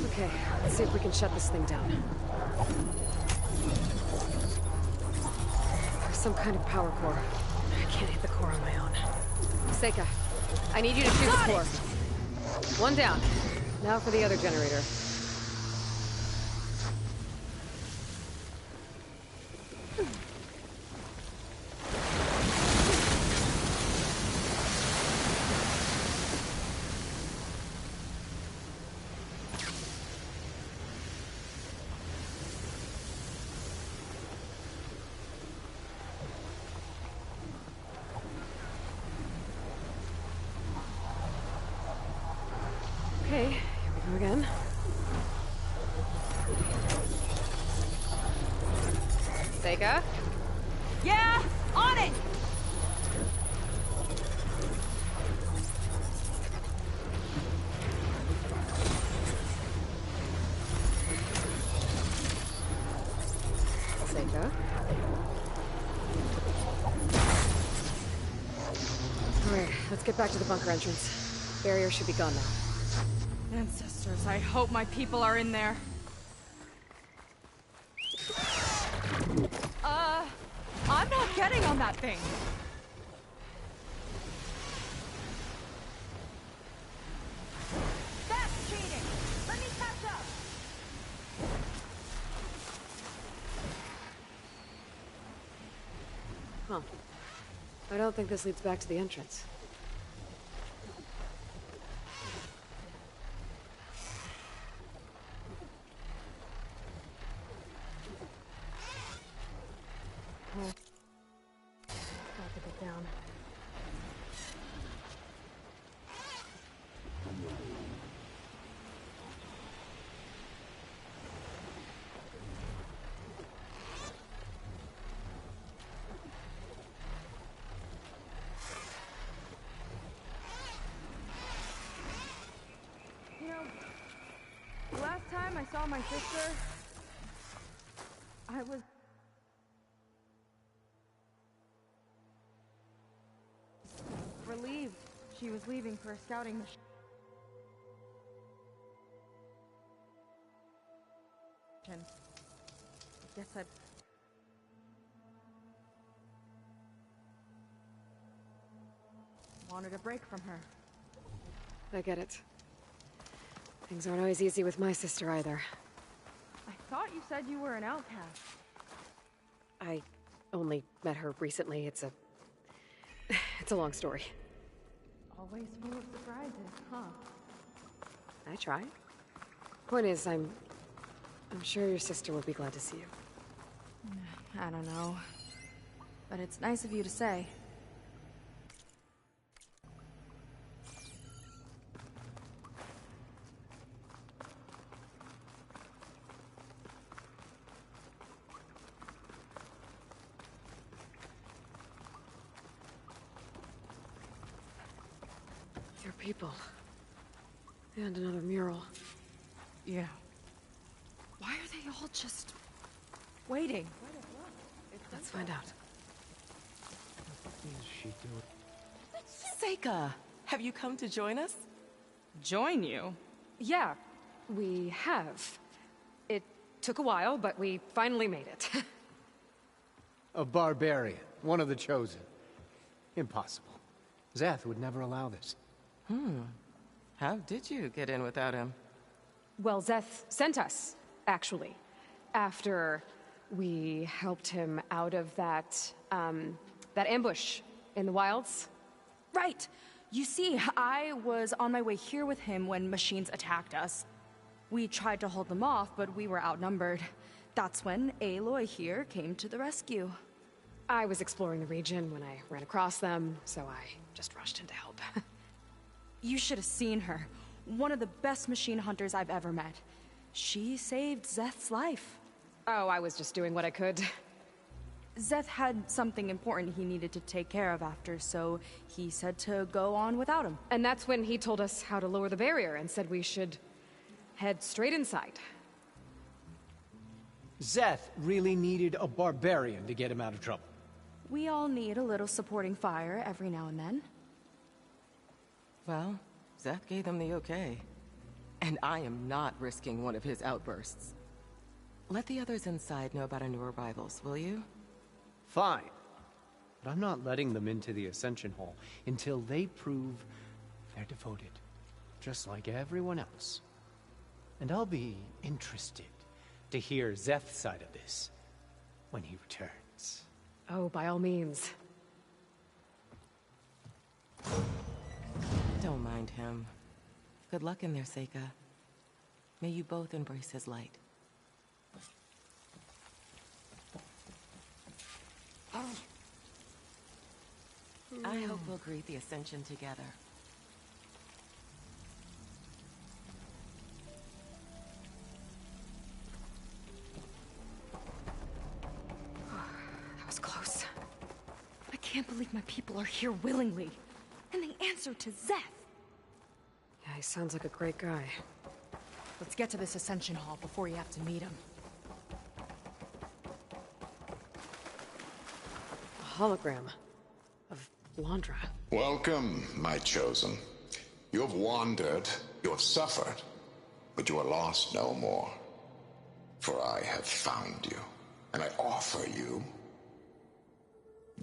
Okay, let's see if we can shut this thing down. There's some kind of power core. I can't hit the core on my own. Seika, I need you to shoot the core. One down. Now for the other generator. Yeah, on it! Seika. Alright, let's get back to the bunker entrance. Barrier should be gone now. Ancestors, I hope my people are in there. I'm not getting on that thing. That's cheating! Let me catch up! Huh. I don't think this leads back to the entrance. Got to get down. You know, the last time I saw my sister, I was... relieved she was leaving for a scouting mission. I guess I... wanted a break from her. I get it. Things aren't always easy with my sister either. I thought you said you were an outcast. I only met her recently. It's a long story. Always full of surprises, huh? I try. Point is, I'm sure your sister will be glad to see you. I don't know. But it's nice of you to say. Your people. And another mural. Yeah. Why are they all just... waiting? Let's find out. What is she doing? Seika, have you come to join us? Join you? Yeah, we have. It took a while, but we finally made it. A barbarian, one of the chosen. Impossible. Szeth would never allow this. How did you get in without him? Well, Szeth sent us, actually. After we helped him out of that ambush in the wilds. Right! You see, I was on my way here with him when machines attacked us. We tried to hold them off, but we were outnumbered. That's when Aloy here came to the rescue. I was exploring the region when I ran across them, so I just rushed in to help. You should have seen her. One of the best machine hunters I've ever met. She saved Szeth's life. Oh, I was just doing what I could. Szeth had something important he needed to take care of after, so he said to go on without him. And that's when he told us how to lower the barrier and said we should head straight inside. Szeth really needed a barbarian to get him out of trouble. We all need a little supporting fire every now and then. Well, Szeth gave them the okay. And I am not risking one of his outbursts. Let the others inside know about our new arrivals, will you? Fine. But I'm not letting them into the Ascension Hall until they prove they're devoted. Just like everyone else. And I'll be interested to hear Szeth's side of this when he returns. Oh, by all means. Don't mind him. Good luck in there, Seika. May you both embrace his light. I hope we'll greet the Ascension together. That was close. can't believe my people are here willingly. And they answer to Zeth. Yeah, he sounds like a great guy. Let's get to this Ascension Hall before you have to meet him. A hologram of Londra. Welcome, my chosen. You have wandered, you have suffered, but you are lost no more. For I have found you, and I offer you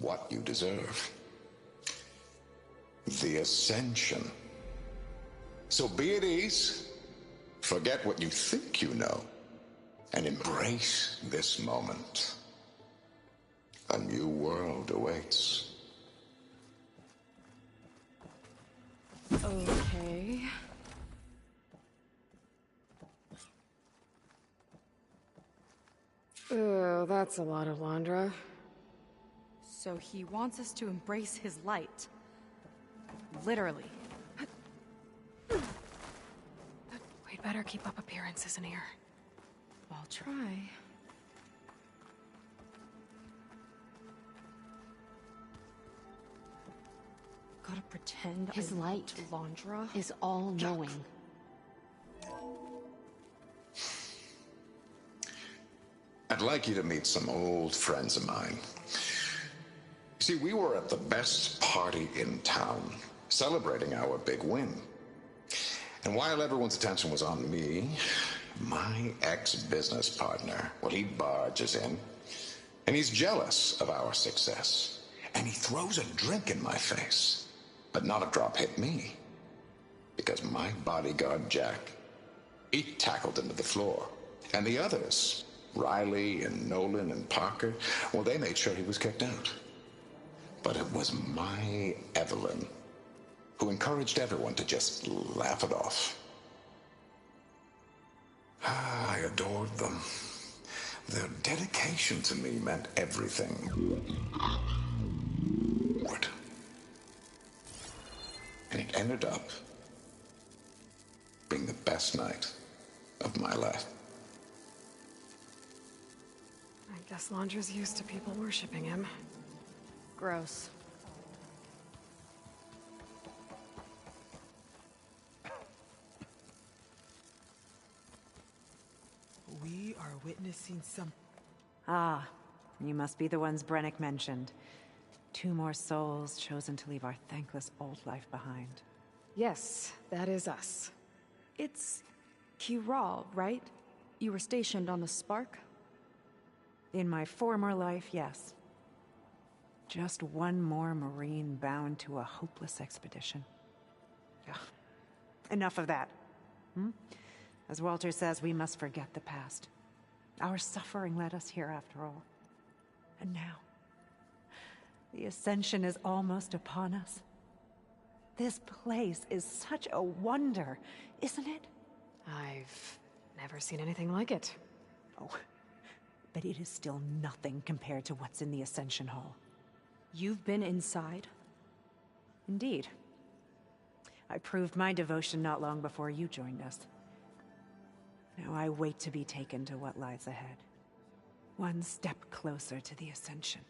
what you deserve. The Ascension. So be at ease, forget what you think you know, and embrace this moment. A new world awaits. Okay. Oh, that's a lot of Londra. So he wants us to embrace his light. Literally. We'd better keep up appearances in here. I'll try. Gotta pretend His I light Londra is all-knowing. I'd like you to meet some old friends of mine. See, we were at the best party in town, celebrating our big win. And while everyone's attention was on me, my ex-business partner, well, he barges in, and he's jealous of our success. And he throws a drink in my face, but not a drop hit me. Because my bodyguard, Jack, he tackled him to the floor. And the others, Riley and Nolan and Parker, well, they made sure he was kicked out. But it was my Evelyn who encouraged everyone to just laugh it off. I adored them. Their dedication to me meant everything. And it ended up being the best night of my life. I guess Londra's used to people worshipping him. gross. We are witnessing some... Ah, you must be the ones Brennick mentioned. 2 more souls chosen to leave our thankless old life behind. Yes, that is us. It's Kiral, right? You were stationed on the Spark? In my former life, yes. Just one more Marine bound to a hopeless expedition. Ugh. Enough of that. As Walter says, we must forget the past. Our suffering led us here after all. And now, the Ascension is almost upon us. This place is such a wonder, isn't it? I've never seen anything like it. Oh, but it is still nothing compared to what's in the Ascension Hall. You've been inside? Indeed. I proved my devotion not long before you joined us. Now I wait to be taken to what lies ahead. One step closer to the Ascension.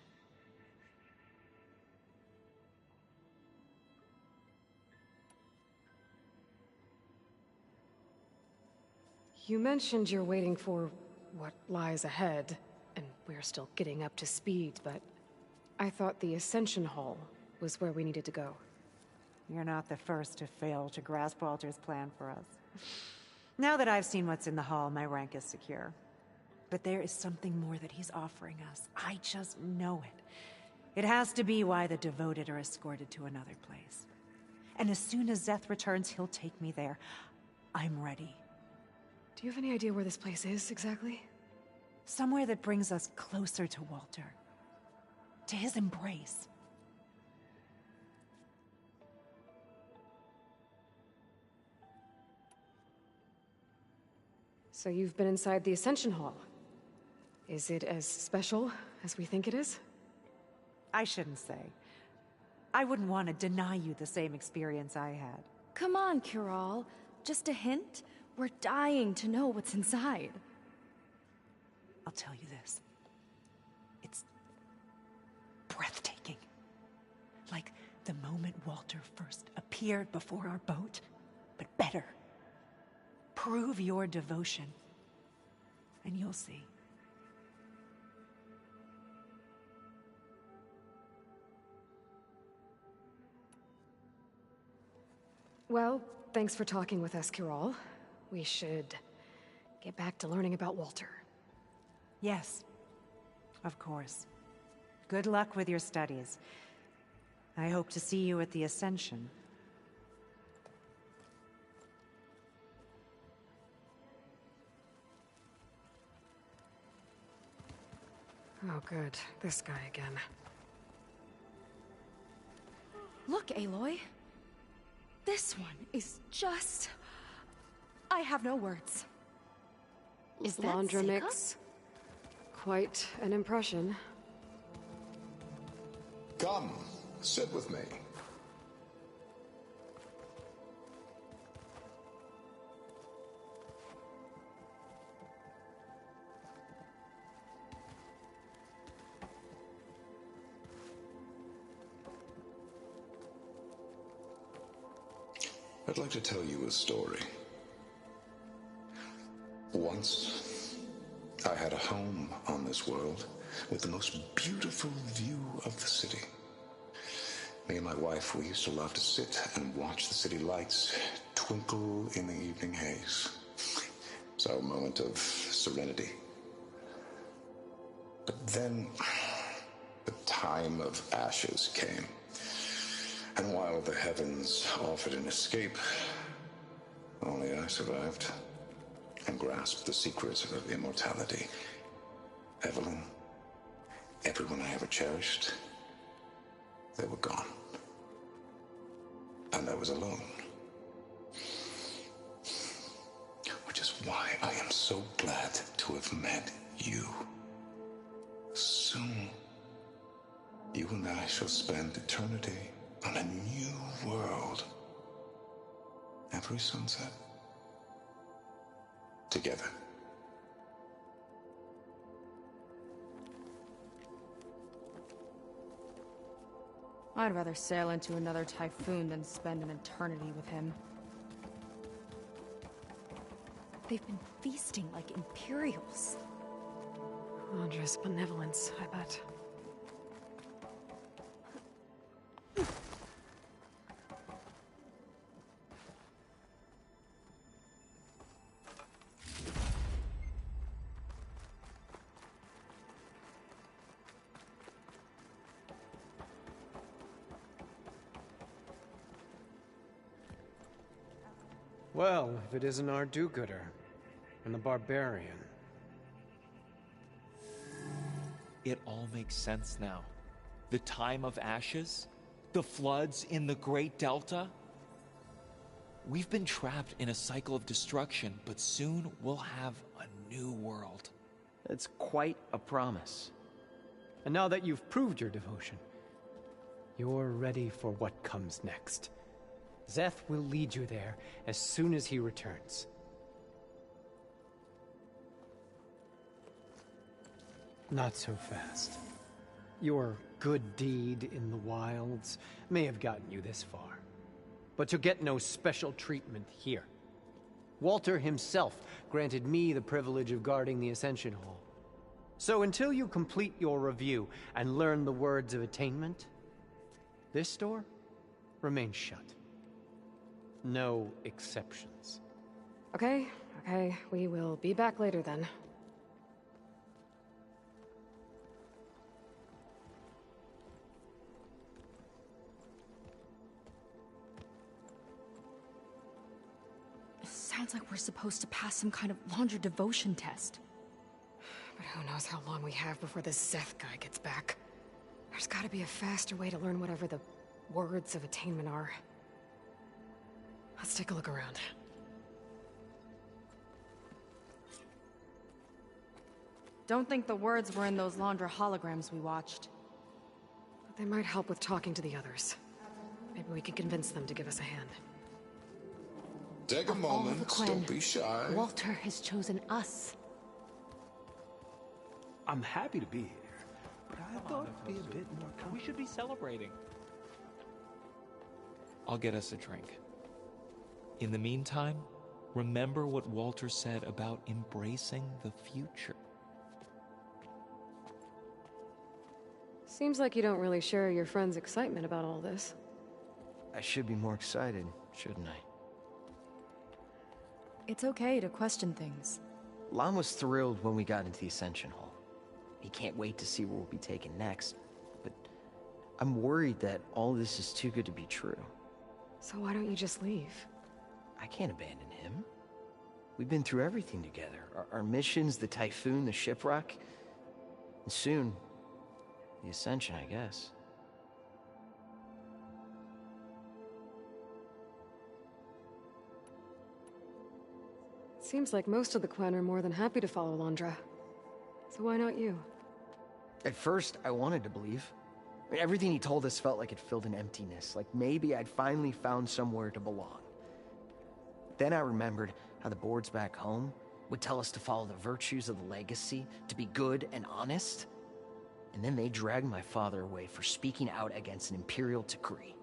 You mentioned you're waiting for what lies ahead, and we're still getting up to speed, but I thought the Ascension Hall was where we needed to go. You're not the first to fail to grasp Walter's plan for us. Now that I've seen what's in the hall, my rank is secure. But there is something more that he's offering us. I just know it. It has to be why the devoted are escorted to another place. And as soon as Zeth returns, he'll take me there. I'm ready. Do you have any idea where this place is, exactly? Somewhere that brings us closer to Walter. To his embrace. So you've been inside the Ascension Hall. Is it as special as we think it is? I shouldn't say. I wouldn't want to deny you the same experience I had. Come on, Kiral. Just a hint? We're dying to know what's inside. I'll tell you this. It's breathtaking. Walter first appeared before our boat, but better. Prove your devotion, and you'll see. Well, thanks for talking with us, Kiral. We should get back to learning about Walter. Yes, of course. Good luck with your studies. I hope to see you at the Ascension. Oh, good. This guy again. Look, Aloy. This one is just... I have no words. Is that Laundra Mix? Quite an impression. Come, sit with me. I'd like to tell you a story. Once, I had a home on this world with the most beautiful view of the city. Me and my wife, we used to love to sit and watch the city lights twinkle in the evening haze. It's our moment of serenity. But then, the time of ashes came. And while the heavens offered an escape, only I survived and grasped the secrets of immortality. Evelyn, everyone I ever cherished, they were gone. And I was alone. Which is why I am so glad to have met you. Soon, you and I shall spend eternity on a new world. Every sunset. Together. I'd rather sail into another typhoon than spend an eternity with him. They've been feasting like Imperials. Laundra's benevolence, I bet. Well, if it isn't our do-gooder and the barbarian. It all makes sense now. The time of ashes, the floods in the Great Delta. We've been trapped in a cycle of destruction, but soon we'll have a new world. It's quite a promise. And now that you've proved your devotion, you're ready for what comes next. Szeth will lead you there as soon as he returns. Not so fast. Your good deed in the wilds may have gotten you this far, but you'll get no special treatment here. Walter himself granted me the privilege of guarding the Ascension Hall. So until you complete your review and learn the words of attainment, this door remains shut. No exceptions. Okay, we will be back later then. It sounds like we're supposed to pass some kind of Laundra devotion test. But who knows how long we have before this Szeth guy gets back. There's gotta be a faster way to learn whatever the words of attainment are. Let's take a look around. Don't think the words were in those Laundra holograms we watched. But they might help with talking to the others. Maybe we can convince them to give us a hand. Take a moment, don't be shy. Walter has chosen us. I'm happy to be here, but I thought it'd be a bit more comfortable. We should be celebrating. I'll get us a drink. In the meantime, remember what Walter said about embracing the future. Seems like you don't really share your friend's excitement about all this. I should be more excited, shouldn't I? It's okay to question things. Lon was thrilled when we got into the Ascension Hall. He can't wait to see where we'll be taken next. But I'm worried that all this is too good to be true. So why don't you just leave? I can't abandon him. We've been through everything together. Our missions, the Typhoon, the shipwreck. And soon, the Ascension, I guess. Seems like most of the clan are more than happy to follow Londra. So why not you? At first, I wanted to believe. I mean, everything he told us felt like it filled an emptiness, like maybe I'd finally found somewhere to belong. Then I remembered how the boards back home would tell us to follow the virtues of the legacy, to be good and honest. And then they dragged my father away for speaking out against an imperial decree.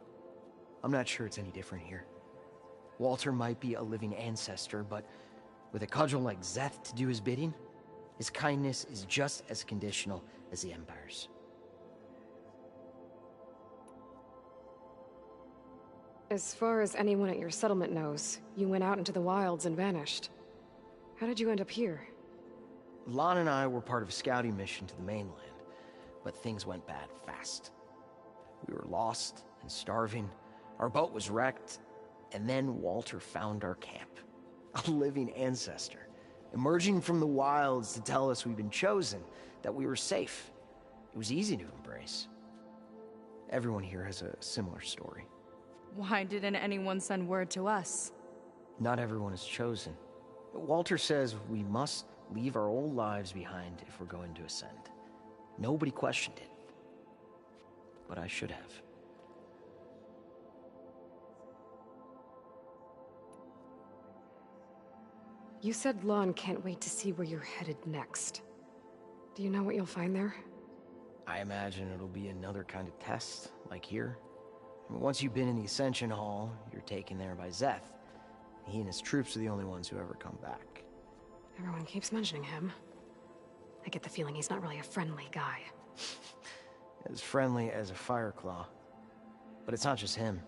I'm not sure it's any different here. Walter might be a living ancestor, but with a cudgel like Szeth to do his bidding, his kindness is just as conditional as the Empire's. As far as anyone at your settlement knows, you went out into the wilds and vanished. How did you end up here? Lon and I were part of a scouting mission to the mainland, but things went bad fast. We were lost and starving, our boat was wrecked, and then Walter found our camp. A living ancestor, emerging from the wilds to tell us we'd been chosen, that we were safe. It was easy to embrace. Everyone here has a similar story. Why didn't anyone send word to us? Not everyone is chosen. Walter says we must leave our old lives behind if we're going to ascend. Nobody questioned it. But I should have. You said Lon can't wait to see where you're headed next. Do you know what you'll find there? I imagine it'll be another kind of test, like here. I mean, once you've been in the Ascension Hall, you're taken there by Szeth. He and his troops are the only ones who ever come back. Everyone keeps mentioning him. I get the feeling he's not really a friendly guy. As friendly as a Fireclaw. But it's not just him.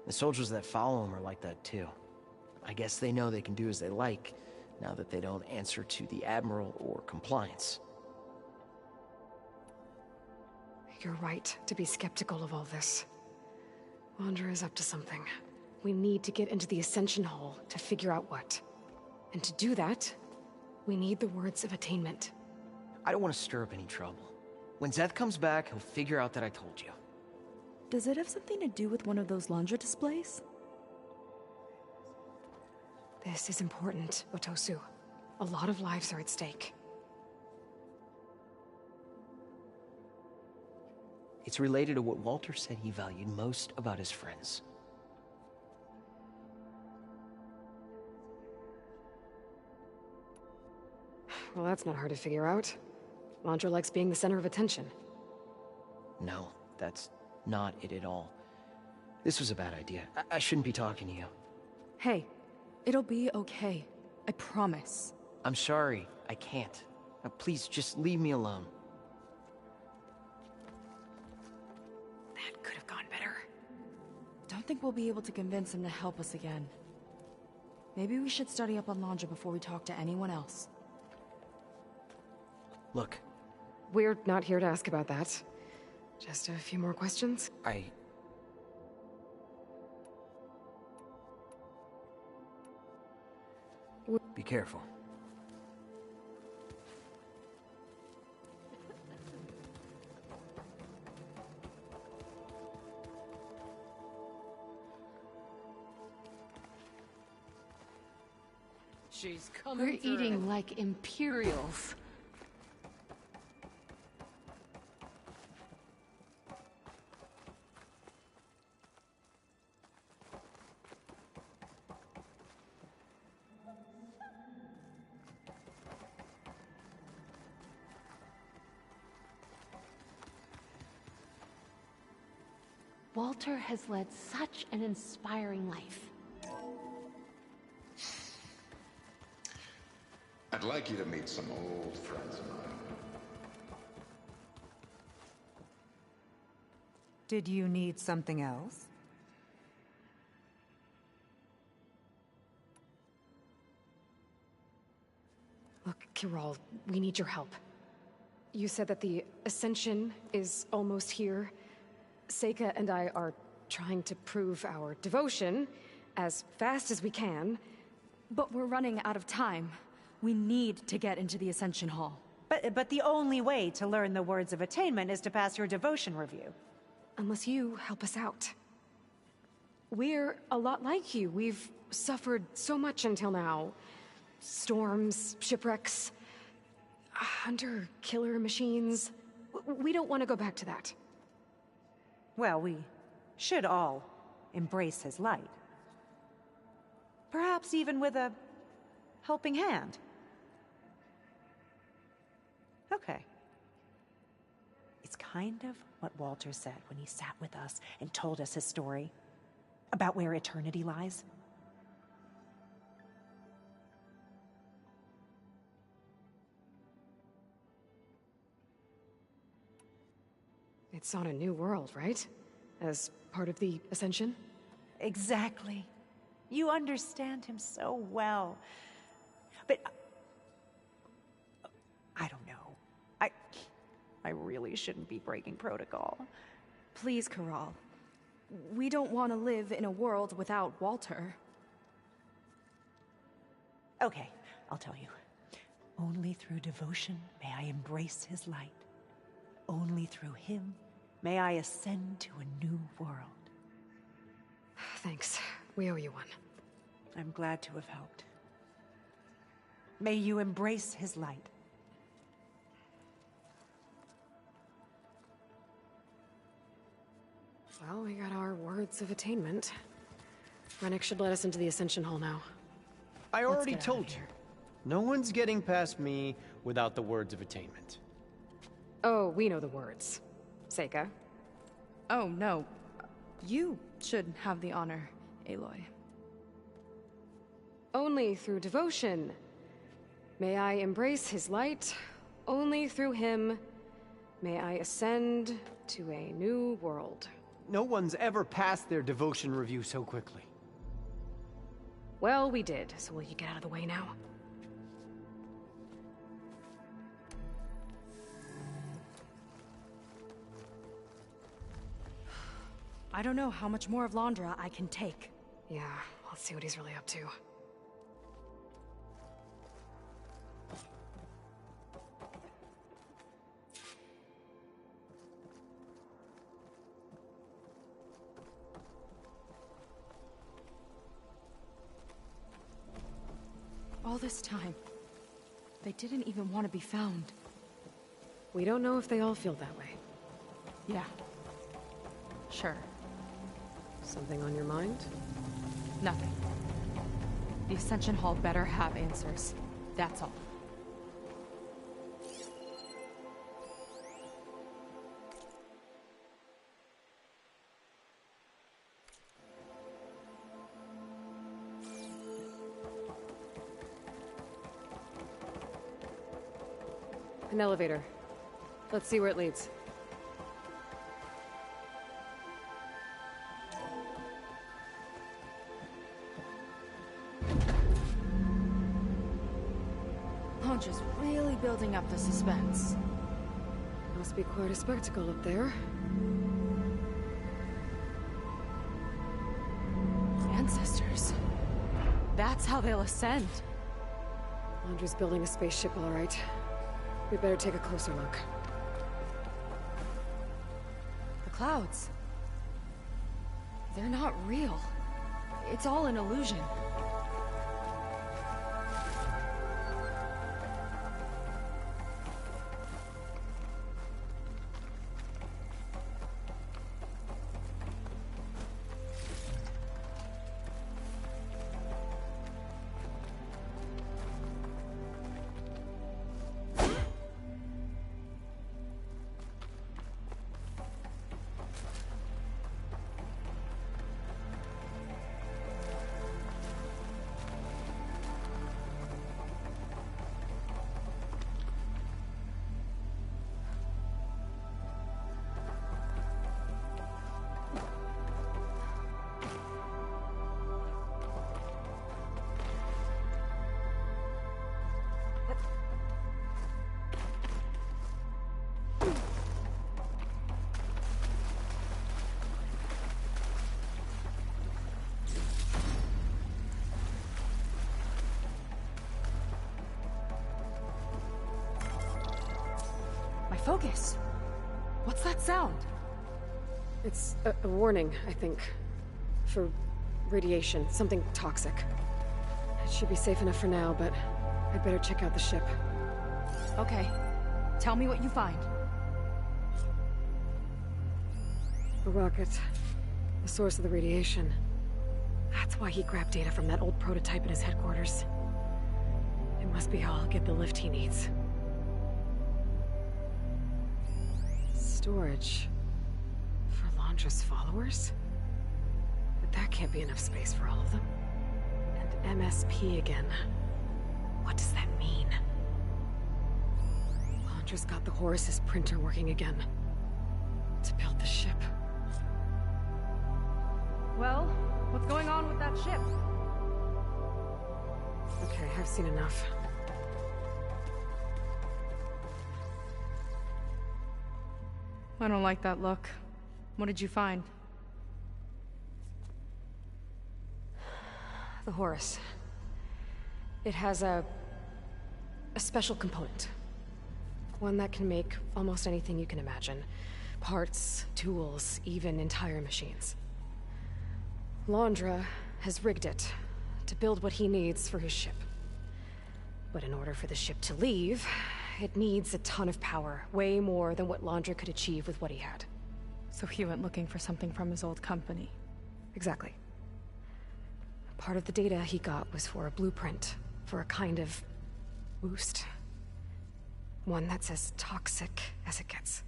The soldiers that follow him are like that too. I guess they know they can do as they like, now that they don't answer to the Admiral or compliance. You're right to be skeptical of all this. Londra is up to something. We need to get into the Ascension Hall to figure out what. And to do that, we need the words of attainment. I don't want to stir up any trouble. When Szeth comes back, he'll figure out that I told you. Does it have something to do with one of those Londra displays? This is important, Otosu. A lot of lives are at stake. It's related to what Walter said he valued most about his friends. Well, that's not hard to figure out. Londra likes being the center of attention. No, that's not it at all. This was a bad idea. I shouldn't be talking to you. Hey, it'll be okay. I promise. I'm sorry, I can't. Now, please, just leave me alone. That could have gone better. Don't think we'll be able to convince him to help us again. Maybe we should study up on Londra before we talk to anyone else. Look. We're not here to ask about that. Just a few more questions. Be careful. She's coming. We're eating like Imperials. Walter has led such an inspiring life. I'd like you to meet some old friends of mine. Did you need something else? Look, Kirol, we need your help. You said that the Ascension is almost here. Seika and I are trying to prove our devotion as fast as we can. But we're running out of time. We need to get into the Ascension Hall. But the only way to learn the words of attainment is to pass your devotion review. Unless you help us out. We're a lot like you. We've suffered so much until now. Storms, shipwrecks, hunter-killer machines. We don't want to go back to that. Well, we should all embrace his light. Perhaps even with a helping hand. Okay. It's kind of what Walter said when he sat with us and told us his story about where eternity lies. It's on a new world, right? As part of the Ascension? Exactly. You understand him so well. But I don't know. I really shouldn't be breaking protocol. Please, Kirol. We don't want to live in a world without Walter. Okay, I'll tell you. Only through devotion may I embrace his light. Only through him may I ascend to a new world. Thanks. We owe you one. I'm glad to have helped. May you embrace his light. Well, we got our words of attainment. Rennick should let us into the Ascension Hall now. I already told you. No one's getting past me without the words of attainment. Oh, we know the words. Seika. Oh, no. You should have the honor, Aloy. Only through devotion may I embrace his light. Only through him may I ascend to a new world. No one's ever passed their devotion review so quickly. Well, we did, so will you get out of the way now? I don't know how much more of Londra I can take. Yeah, let's see what he's really up to. All this time, they didn't even want to be found. We don't know if they all feel that way. Yeah. Sure. Something on your mind? Nothing. The Ascension Hall better have answers. That's all. An elevator. Let's see where it leads. Just really building up the suspense. Must be quite a spectacle up there. Ancestors. That's how they'll ascend. Andre's building a spaceship, all right. We better take a closer look. The clouds. They're not real. It's all an illusion. Focus. What's that sound? It's a warning, I think. For radiation, something toxic. It should be safe enough for now, but I'd better check out the ship. Okay. Tell me what you find. A rocket. The source of the radiation. That's why he grabbed data from that old prototype in his headquarters. It must be how I'll get the lift he needs. Storage. For Londra's followers? But that can't be enough space for all of them. And MSP again. What does that mean? Londra's got the Horus's printer working again. To build the ship. Well, what's going on with that ship? Okay, I've seen enough. I don't like that look. What did you find? The Horus. It has a special component. One that can make almost anything you can imagine. Parts, tools, even entire machines. Londra has rigged it to build what he needs for his ship. But in order for the ship to leave, it needs a ton of power, way more than what Londra could achieve with what he had. So he went looking for something from his old company. Exactly. Part of the data he got was for a blueprint, for a kind of boost. One that's as toxic as it gets.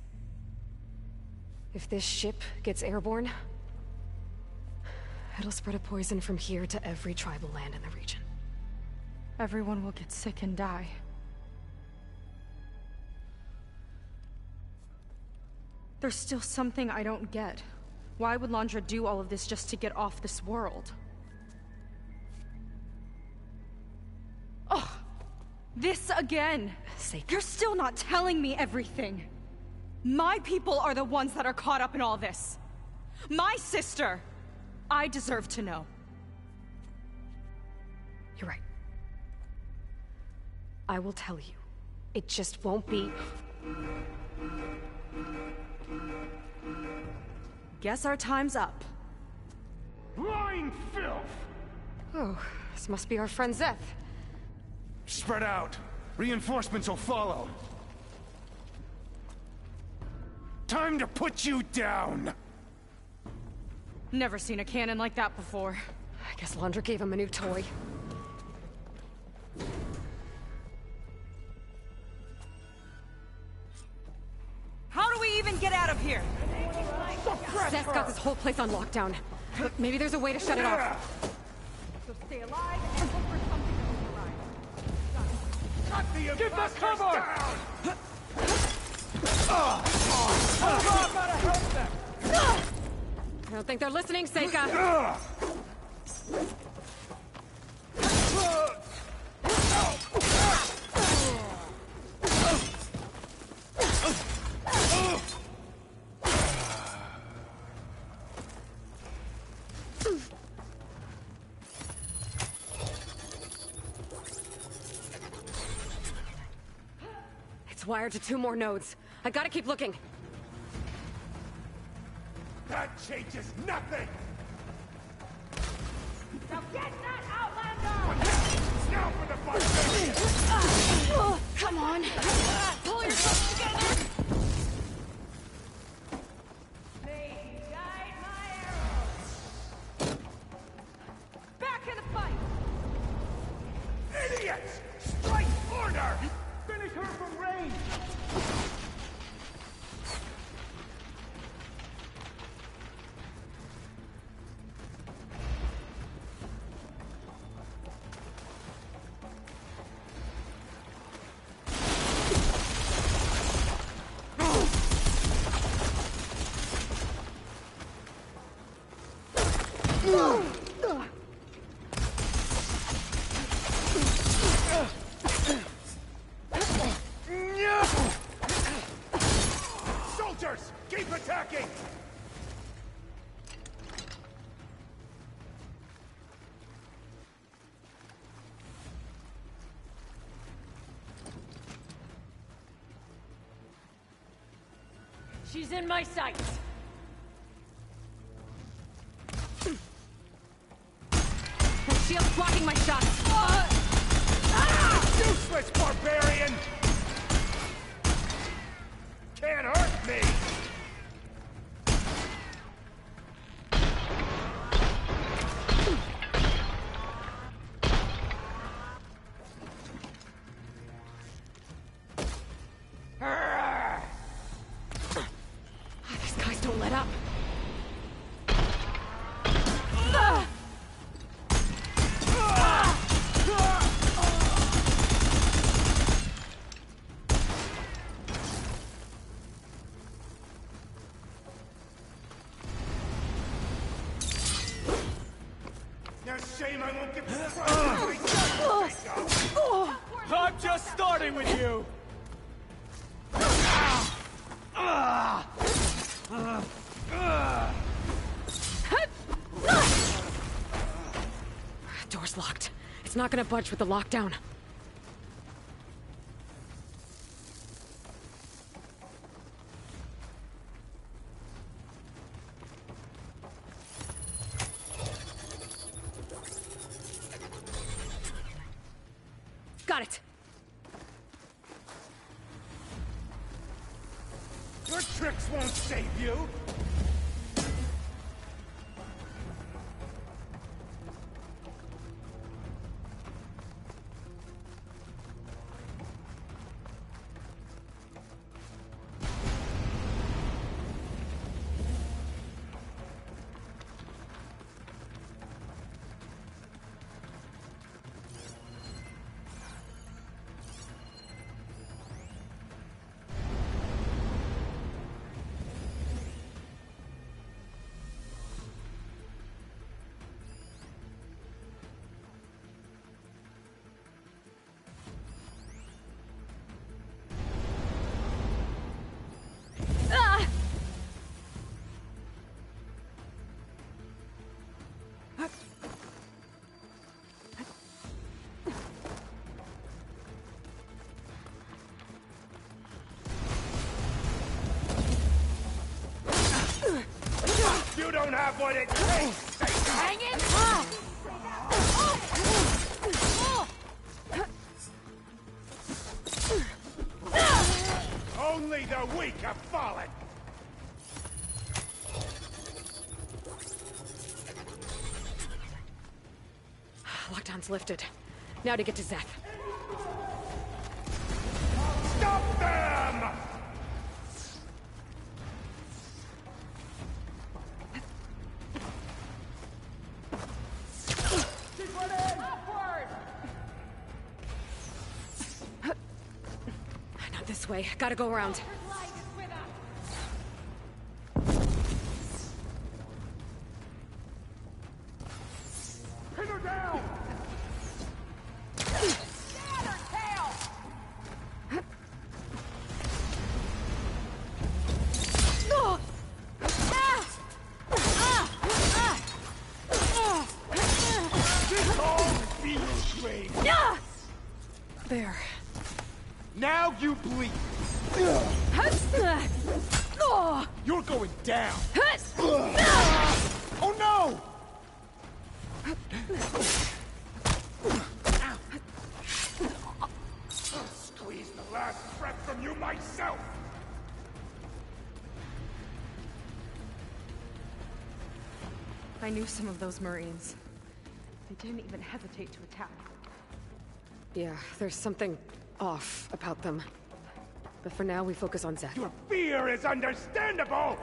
If this ship gets airborne, it'll spread a poison from here to every tribal land in the region. Everyone will get sick and die. There's still something I don't get. Why would Londra do all of this just to get off this world? Oh, this again! You're still not telling me everything! My people are the ones that are caught up in all this! My sister! I deserve to know. You're right. I will tell you. It just won't be... Guess our time's up. Lying filth! Oh, this must be our friend Zeth. Spread out. Reinforcements will follow. Time to put you down! Never seen a cannon like that before. I guess Londra gave him a new toy. How do we even get out of here? Zeth's got this whole place on lockdown. But maybe there's a way to shut it off. So stay alive and look for something to override. Cut the Get that cover! Hold on, gotta help them! I don't think they're listening, Seika. It's wired to 2 more nodes. I gotta keep looking. That changes nothing! Now get that Outlander! Now for the fight! Come on! Pull yourself together! They guide my arrows! Back in the fight! Idiots! Strike order! Finish her from range! Soldiers, keep attacking! She's in my sights. That shield's blocking my shots. Useless barbarian! Can't hurt me! These guys don't let up. No shame I won't get I'm just starting with you! Door's locked. It's not gonna budge with the lockdown. Got it. Your tricks won't save you! You don't have what it takes! Hang it! Only the weak have fallen! Lockdown's lifted. Now to get to Zeth. Stop them! Not this way. Gotta go around. Pin her down! This all feels great! There. Now you bleed! You're going down! Oh no! Squeeze the last breath from you myself! I knew some of those Marines. They didn't even hesitate to attack. Yeah, there's something off about them. But for now, we focus on Zeth. Your fear is understandable!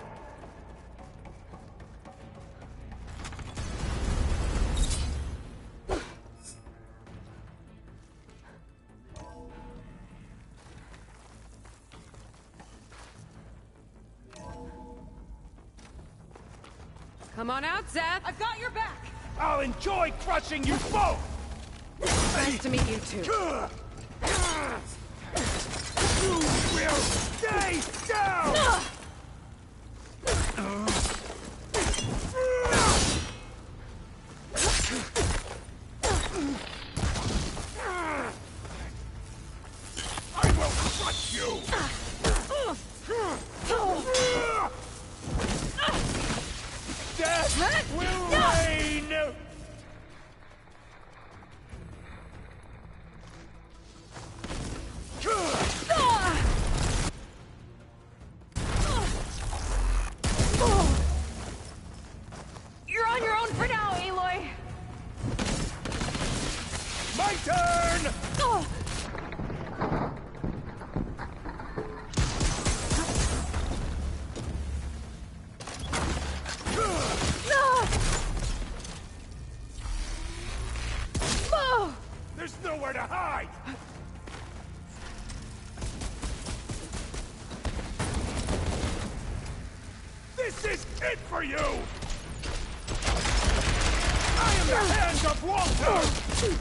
Come on out, Zeth! I've got your back! I'll enjoy crushing you both! Nice to meet you too. You will stay down! I will crush you! will reign! You're on your own for now, Aloy! My turn! There's nowhere to hide! This is it for you! I am the hand of Walter!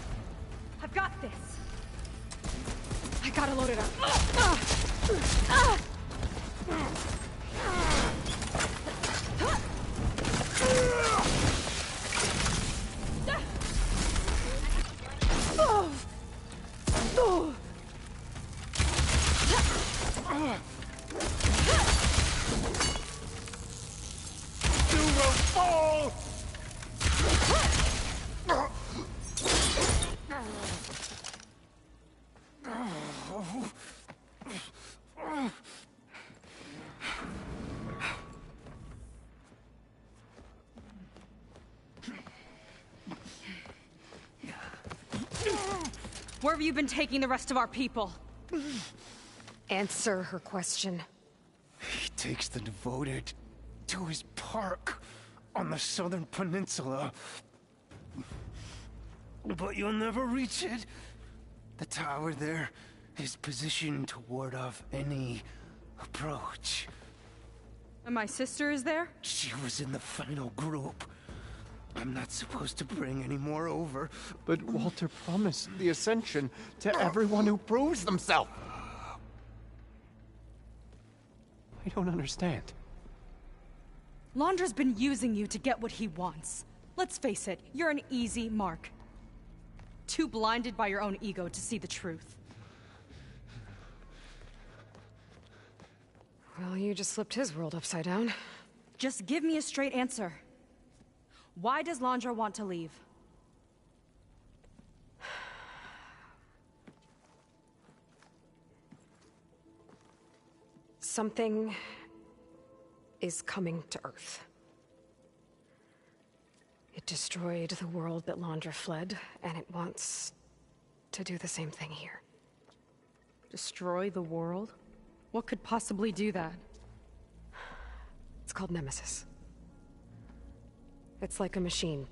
I've got this. I gotta load it up. You will fall! Where have you been taking the rest of our people? Answer her question. He takes the devoted to his park on the southern peninsula. But you'll never reach it. The tower there is positioned to ward off any approach. And my sister is there? She was in the final group. I'm not supposed to bring any more over. But Walter promised the Ascension to everyone who proves themselves. I don't understand. Londra's been using you to get what he wants. Let's face it, you're an easy mark. Too blinded by your own ego to see the truth. Well, you just flipped his world upside down. Just give me a straight answer. Why does Londra want to leave? Something is coming to Earth. It destroyed the world that Londra fled, and it wants to do the same thing here. Destroy the world? What could possibly do that? It's called Nemesis. It's like a machine,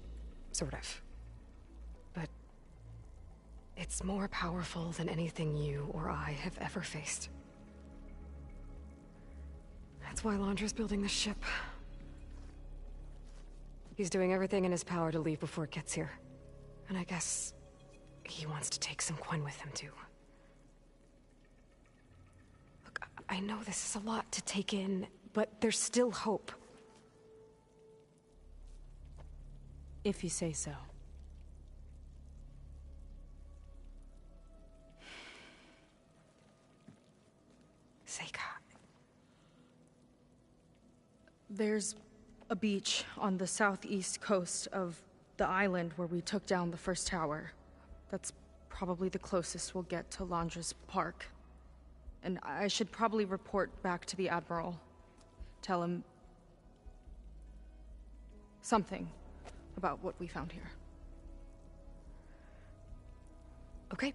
sort of. But it's more powerful than anything you or I have ever faced. That's why Londra's building the ship. He's doing everything in his power to leave before it gets here. And I guess he wants to take some Quen with him, too. Look, I know this is a lot to take in, but there's still hope. If you say so. Seika. There's a beach on the southeast coast of the island where we took down the first tower. That's probably the closest we'll get to Londra's park. And I should probably report back to the Admiral. Tell him something about what we found here. Okay.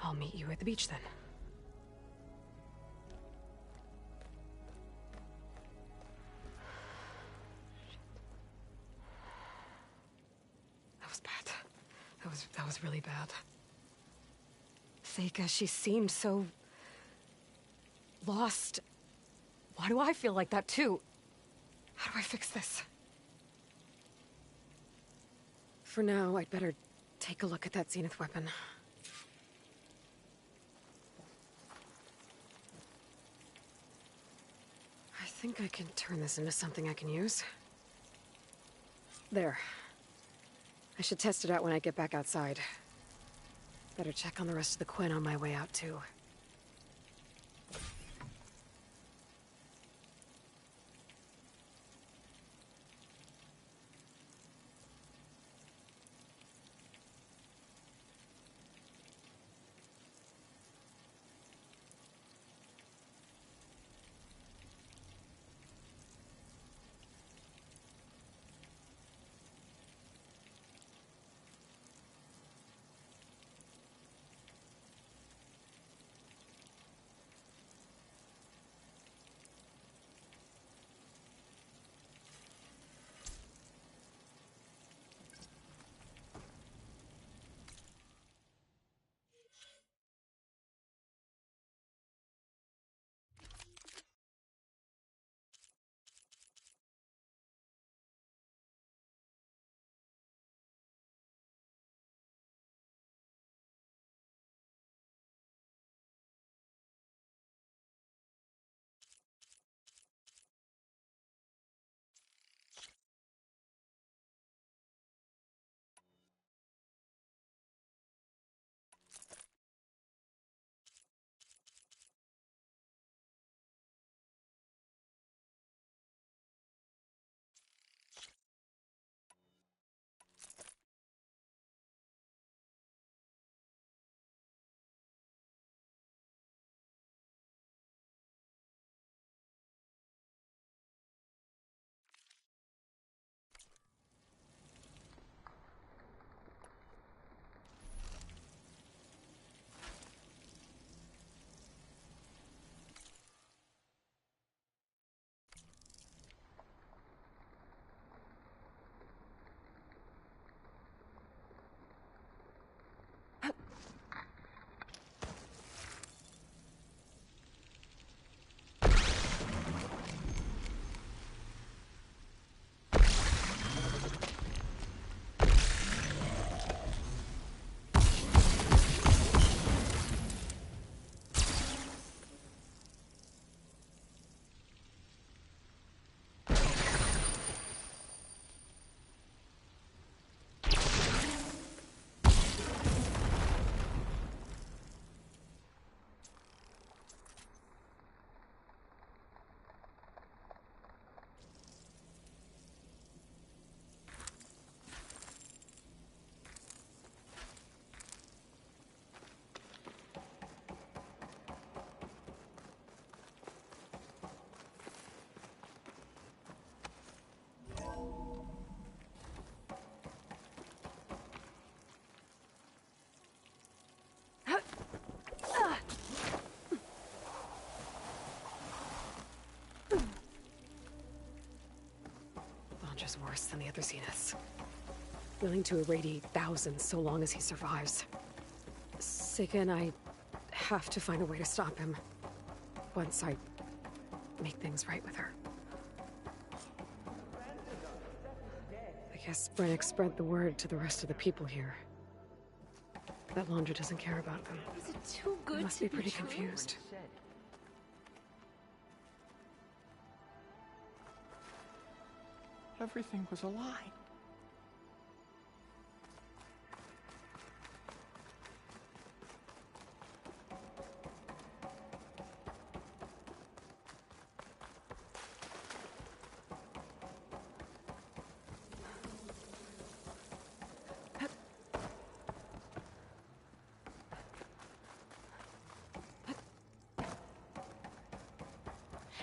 I'll meet you at the beach then. That was bad. That was really bad. Seika, she seemed so lost. Why do I feel like that too? How do I fix this? For now, I'd better take a look at that Zenith weapon. I think I can turn this into something I can use. There. I should test it out when I get back outside. Better check on the rest of the Quen on my way out, too. just worse than the other Zeniths. Willing to irradiate thousands so long as he survives. Seika and I have to find a way to stop him. Once I make things right with her. I guess Brennick spread the word to the rest of the people here. That Laundra doesn't care about them. Is it too good They must to be pretty true? confused. Everything was a lie.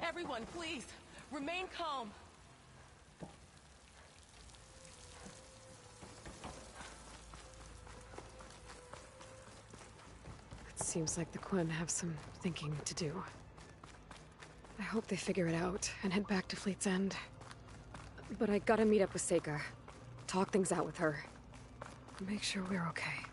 Everyone, please, remain calm. It seems like the Quen have some thinking to do. I hope they figure it out and head back to Fleet's End. But I gotta meet up with Seika. Talk things out with her. Make sure we're okay.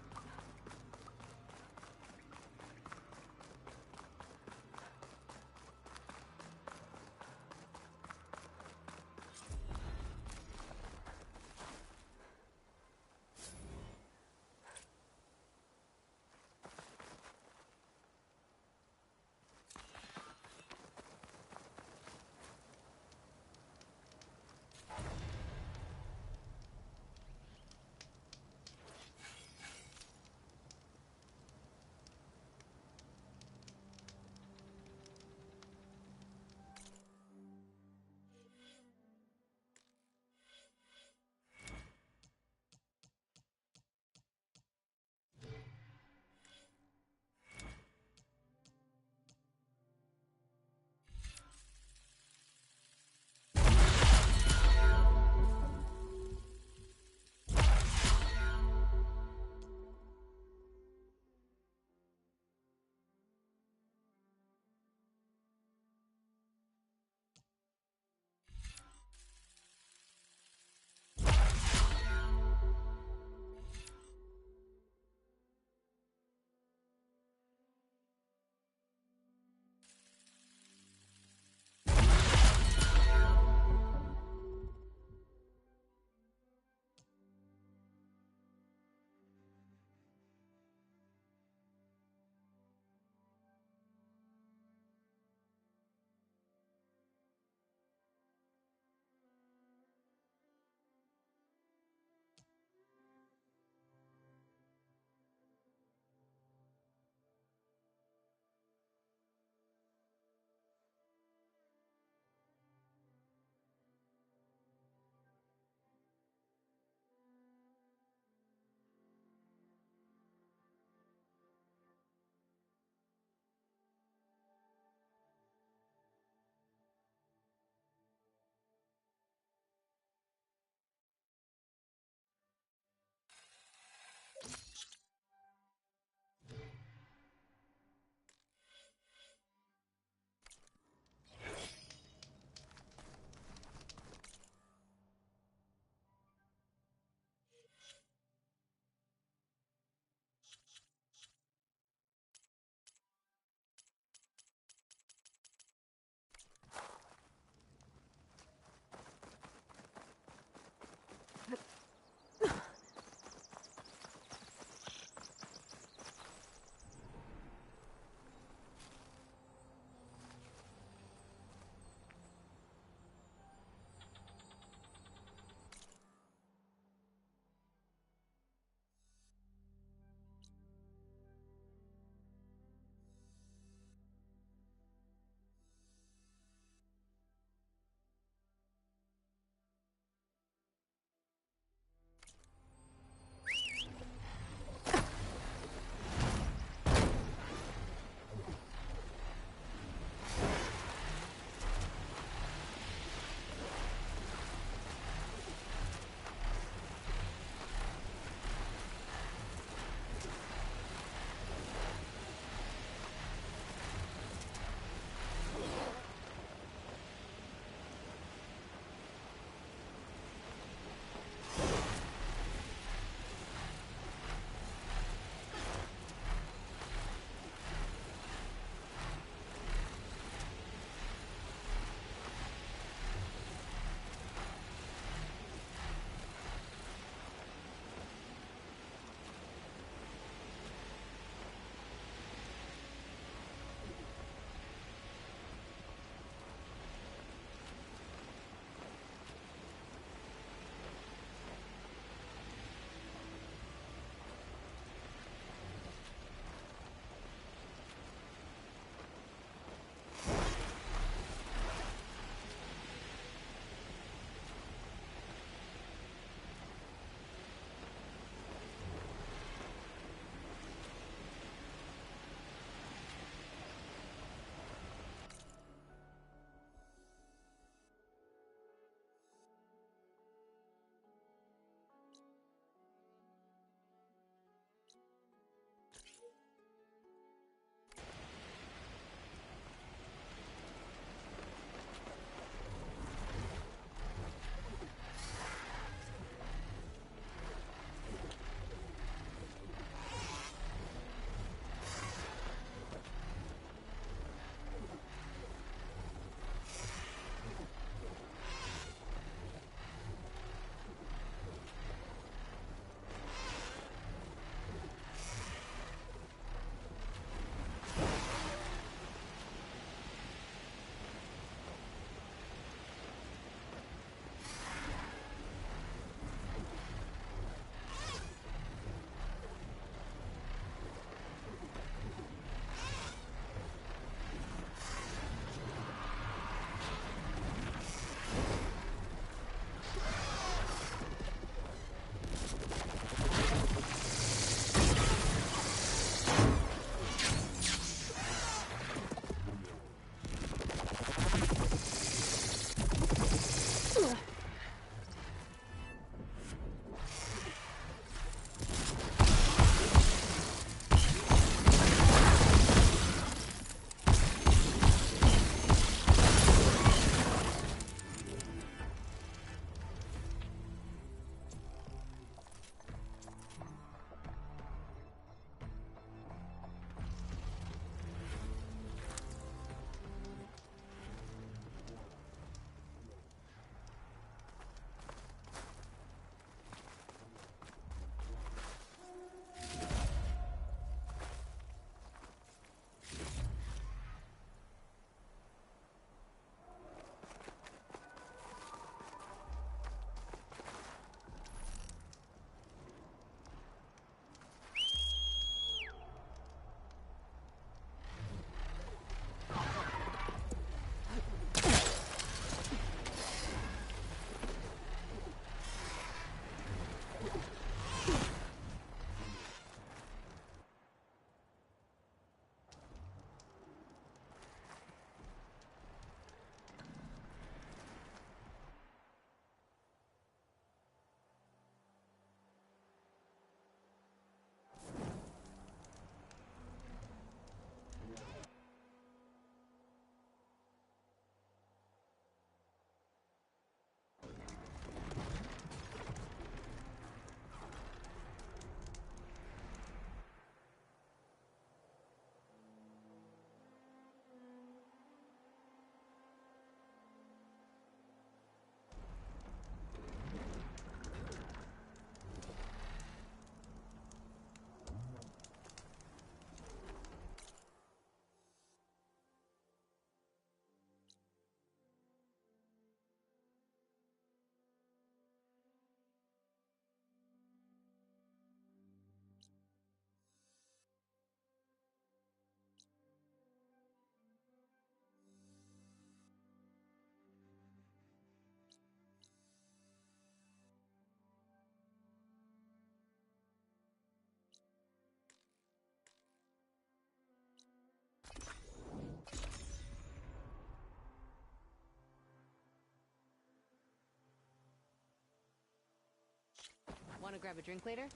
Want to grab a drink later?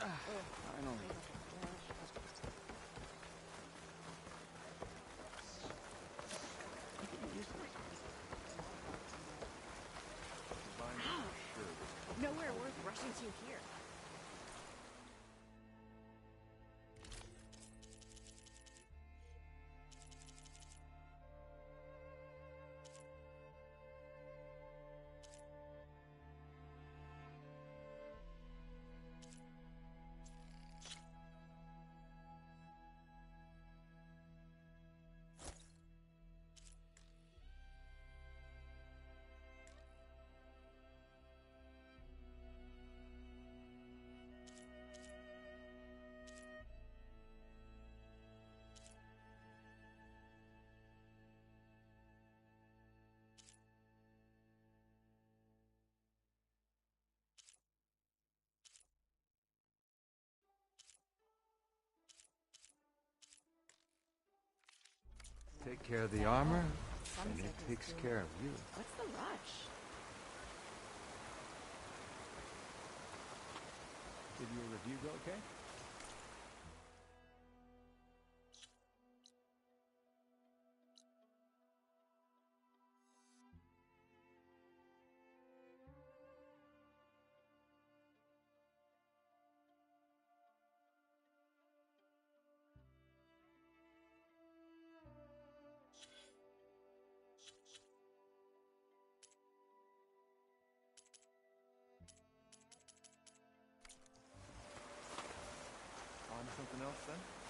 Finally. Nowhere worth rushing to here. Take care of the armor, and it takes care of you. What's the rush? Did your review go okay? On to something else then?